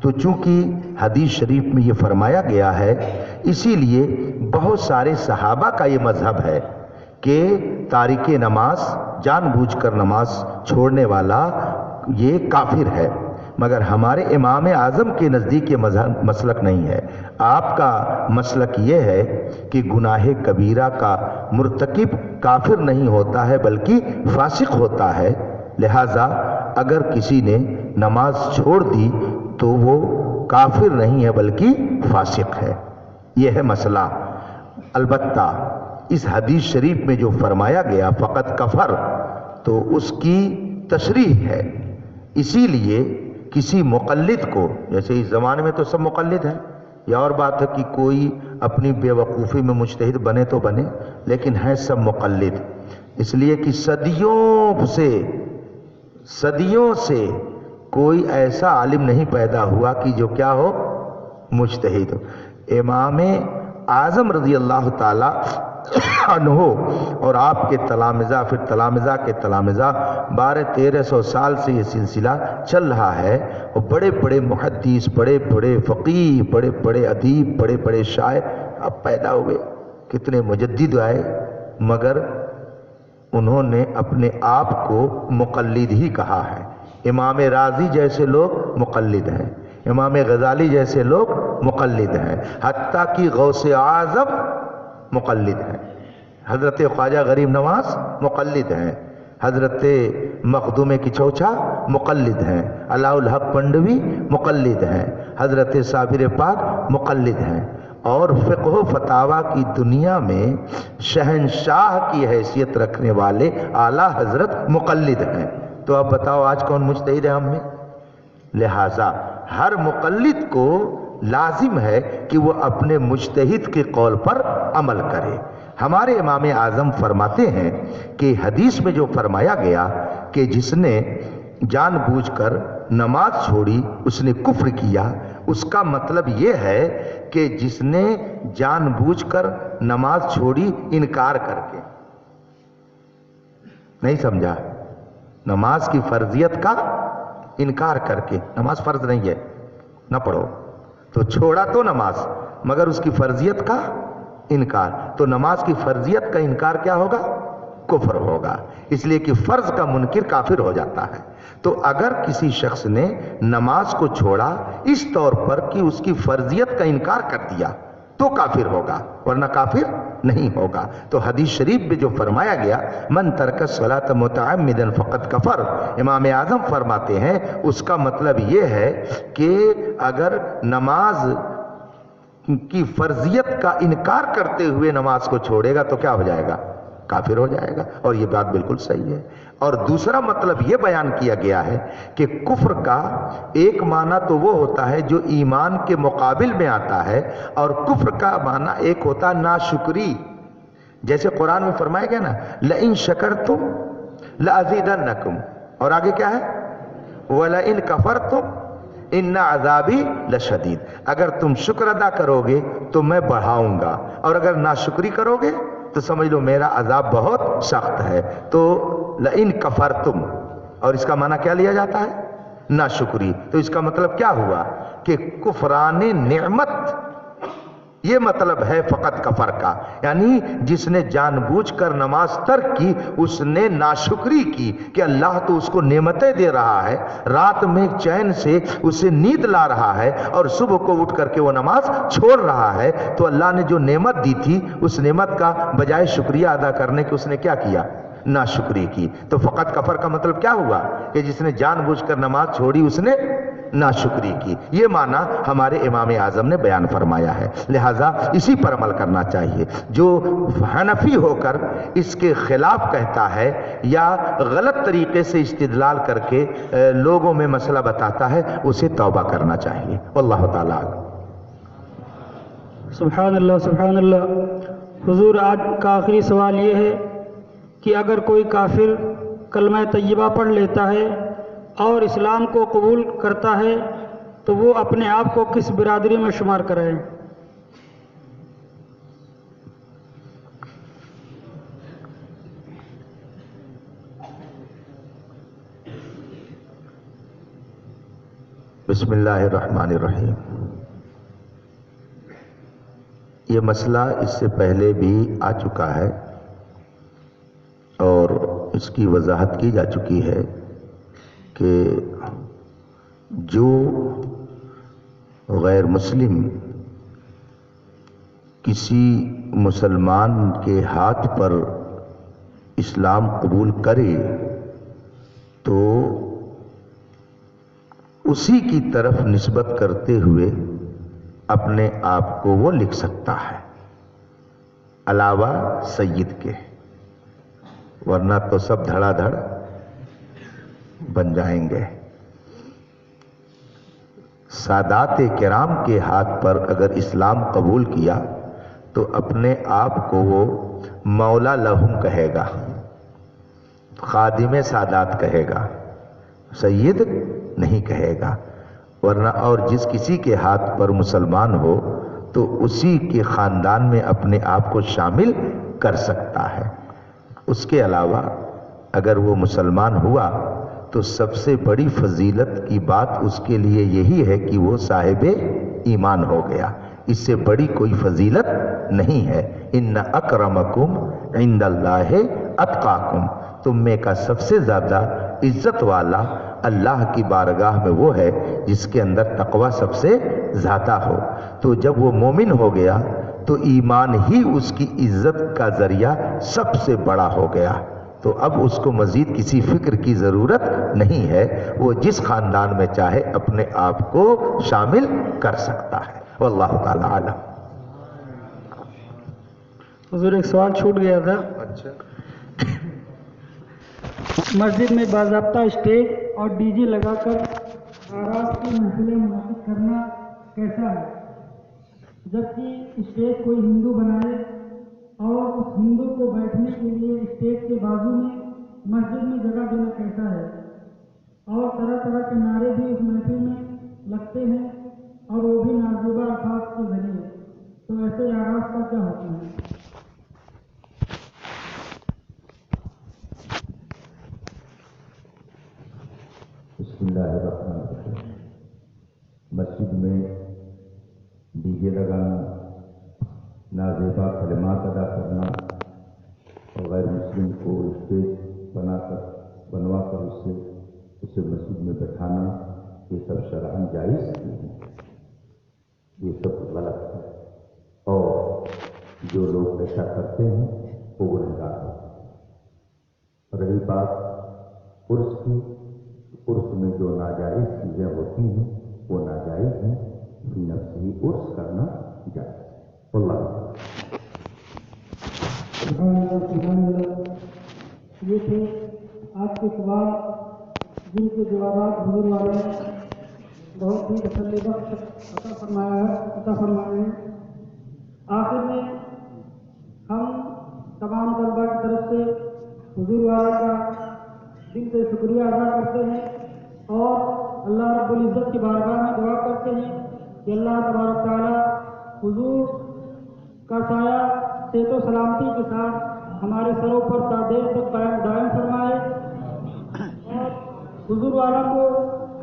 تو چونکہ حدیث شریف میں یہ فرمایا گیا ہے، اسی لیے بہت سارے صحابہ کا یہ مذہب ہے کہ تارک نماز، جان بوجھ کر نماز چھوڑنے والا یہ کافر ہے، مگر ہمارے امام اعظم کے نزدیک یہ مسلک نہیں ہے۔ آپ کا مسلک یہ ہے کہ گناہ کبیرہ کا مرتکب کافر نہیں ہوتا ہے بلکہ فاسق ہوتا ہے، لہذا اگر کسی نے نماز چھوڑ دی تو وہ کافر نہیں ہے بلکہ فاسق ہے، یہ ہے مسئلہ۔ البتہ اس حدیث شریف میں جو فرمایا گیا فقط کفر، تو اس کی تشریح ہے، اسی لیے کسی مقلد کو، جیسے اس زمانے میں تو سب مقلد ہیں، یہ اور بات ہے کہ کوئی اپنی بے وقوفی میں مجتہد بنے تو بنے، لیکن ہیں سب مقلد، اس لیے کہ صدیوں سے کوئی ایسا عالم نہیں پیدا ہوا کہ جو کیا ہو، مجتہد ہو۔ امام اعظم رضی اللہ تعالی عنہ اور آپ کے تلامذہ، پھر تلامذہ کے تلامذہ، 1200-1300 سال سے یہ سلسلہ چل رہا ہے، اور بڑے بڑے محدث، بڑے بڑے فقیہ، بڑے بڑے ادیب، بڑے بڑے شاعر اب پیدا ہوئے، کتنے مجدد آئے، مگر انہوں نے اپنے آپ کو مقلد ہی کہا ہے۔ امام راضی جیسے لوگ مقلد ہیں، امام غزالی جیسے لوگ مقلد ہیں، حتیٰ کہ غوث اعظم مقلد ہیں، حضرت خواجہ غریب نواز مقلد ہیں، حضرت مخدوم کی چوچا مقلد ہیں، علاء الحق پنڈوی مقلد ہیں، حضرت صابر پاک مقلد ہیں، اور فقہ و فتاوی کی دنیا میں شہنشاہ کی حیثیت رکھنے والے اعلیٰ حضرت مقلد ہیں۔ تو اب بتاؤ آج کون مجتہد ہے ہم میں؟ لہٰذا ہر مقلد کو لازم ہے کہ وہ اپنے مجتہد کے قول پر عمل کرے۔ ہمارے امام اعظم فرماتے ہیں کہ حدیث میں جو فرمایا گیا کہ جس نے جان بوجھ کر نماز چھوڑی اس نے کفر کیا، اس کا مطلب یہ ہے کہ جس نے جان بوجھ کر نماز چھوڑی انکار کر کے۔ نہیں سمجھا؟ نماز کی فرضیت کا انکار کر کے، نماز فرض نہیں ہے نہ پڑھو، تو چھوڑا تو نماز، مگر اس کی فرضیت کا انکار، تو نماز کی فرضیت کا انکار کیا ہوگا؟ کفر ہوگا، اس لیے کہ فرض کا منکر کافر ہو جاتا ہے۔ تو اگر کسی شخص نے نماز کو چھوڑا اس طور پر کہ اس کی فرضیت کا انکار کر دیا تو کافر ہوگا، ورنہ کافر نہیں ہوگا۔ تو حدیث شریف میں جو فرمایا گیا من ترک الصلاۃ متعمدا فقد کفر، امام اعظم فرماتے ہیں اس کا مطلب یہ ہے کہ اگر نماز کی فرضیت کا انکار کرتے ہوئے نماز کو چھوڑے گا تو کیا ہو جائے گا؟ کافر ہو جائے گا، اور یہ بات بالکل صحیح ہے۔ اور دوسرا مطلب یہ بیان کیا گیا ہے کہ کفر کا ایک معنی تو وہ ہوتا ہے جو ایمان کے مقابل میں آتا ہے، اور کفر کا معنی ایک ہوتا ہے ناشکری، جیسے قرآن میں فرمایا گیا نا لئن شکرتم لازیدنکم، اور آگے کیا ہے ولئن کفرتم ان عذابی لشدید، اگر تم شکر ادا کرو گے تو میں بڑھاؤں گا، اور اگر ناشکری کرو گے تو سمجھ لو میرا عذاب بہت سخت ہے۔ تو لئن کفرتم، اور اس کا معنی کیا لیا جاتا ہے؟ ناشکری۔ تو اس کا مطلب کیا ہوا کہ کفران نعمت، یہ مطلب ہے فقط کفر کا، یعنی جس نے جان بوجھ کر نماز ترک کی اس نے ناشکری کی کہ اللہ تو اس کو نعمتیں دے رہا ہے، رات میں چین سے اسے نیند لا رہا ہے اور صبح کو اٹھ کر کے وہ نماز چھوڑ رہا ہے، تو اللہ نے جو نعمت دی تھی اس نعمت کا بجائے شکریہ ادا کرنے کے اس نے کیا کیا؟ ناشکری کی۔ تو فقط کفر کا مطلب کیا ہوا کہ جس نے جان بوجھ کر نماز چھوڑی اس نے ناشکری کی، یہ معنی ہمارے امام اعظم نے بیان فرمایا ہے، لہٰذا اسی پر عمل کرنا چاہیے۔ جو حنفی ہو کر اس کے خلاف کہتا ہے یا غلط طریقے سے استدلال کر کے لوگوں میں مسئلہ بتاتا ہے اسے توبہ کرنا چاہیے، واللہ تعالیٰ۔ سبحان اللہ سبحان اللہ۔ حضور آج کا آخری سوال یہ ہے کہ اگر کوئی کافر کلمہ طیبہ پڑھ لیتا ہے اور اسلام کو قبول کرتا ہے تو وہ اپنے آپ کو کس برادری میں شمار کرائے؟ بسم اللہ الرحمن الرحیم. یہ مسئلہ اس سے پہلے بھی آ چکا ہے اور اس کی وضاحت کی جا چکی ہے کہ جو غیر مسلم کسی مسلمان کے ہاتھ پر اسلام قبول کرے تو اسی کی طرف نسبت کرتے ہوئے اپنے آپ کو وہ لکھ سکتا ہے علاوہ سید کے، ورنہ تو سب دھڑا دھڑ بن جائیں گے. سادات کرام کے ہاتھ پر اگر اسلام قبول کیا تو اپنے آپ کو وہ مولا لہم کہے گا، خادم سادات کہے گا، سید نہیں کہے گا. ورنہ اور جس کسی کے ہاتھ پر مسلمان ہو تو اسی کے خاندان میں اپنے آپ کو شامل کر سکتا ہے. اس کے علاوہ اگر وہ مسلمان ہوا تو سب سے بڑی فضیلت کی بات اس کے لیے یہی ہے کہ وہ صاحب ایمان ہو گیا. اس سے بڑی کوئی فضیلت نہیں ہے. ان اکرمکم عند اللہ اتقاکم، تم میں کا سب سے زیادہ عزت والا اللہ کی بارگاہ میں وہ ہے جس کے اندر تقوی سب سے زیادہ ہو. تو جب وہ مومن ہو گیا تو ایمان ہی اس کی عزت کا ذریعہ سب سے بڑا ہو گیا. تو اب اس کو مزید کسی فکر کی ضرورت نہیں ہے، وہ جس خاندان میں چاہے اپنے آپ کو شامل کر سکتا ہے. واللہ تعالی عالم. حضور ایک سوال چھوٹ گیا تھا. اچھا، مسجد میں باضابطہ اسٹیج اور ڈی جے لگا کر آراز کی محفلیں منعقد کرنا کیسا ہے؟ جبکہ اسٹیج کوئی ہندو بنائے اور اس ہندو کو بیٹھنے کے لیے اسٹیج کے بازو میں مسجد میں جگہ دینا کیسا ہے؟ اور طرح طرح کے نعرے بھی اس محفل میں لگتے ہیں اور وہ بھی نازیبہ الفاظ کے ذریعے. تو ایسے آراز کا کیا حکم ہے؟ بسم اللہ الرحمن الرحیم. مسجد میں ڈی جے لگانا، نازیبا کلمات ادا کرنا اور غیر مسلم کو اسٹیج بنوا کر اسے مسجد میں بٹھانا، یہ سب شرعاً جائز نہیں ہے، یہ سب غلط ہے. اور جو لوگ ایسا کرتے ہیں وہ گنہگار ہوتے ہیں. رہی بات عرس کی، عرس میں جو ناجائز چیزیں ہوتی ہیں وہ ناجائز ہیں، فی نفسی عرس کرنا جائز ہے. واللہ سبحان اللہ. یہ تھے آپ کے سوال جن کے جوابات حضور والے نے بہت ہی تسلی بخش عطا فرمائے ہیں. آخر میں ہم تمام طلباء کی طرف سے حضور والے کا دل سے شکریہ ادا کرتے ہیں اور اللہ رب العزت کی بارگاہ میں دعا کرتے ہیں کہ اللہ تبارک تعالیٰ حضور کا سایہ صحت و سلامتی کے ساتھ ہمارے سروں پر تا دیر تک دائم فرمائے اور حضور والا کو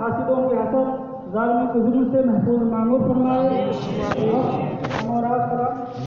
حاسدوں کے حسد، ظالموں کے ظلم سے محفوظ معمور فرمائے. اور آپ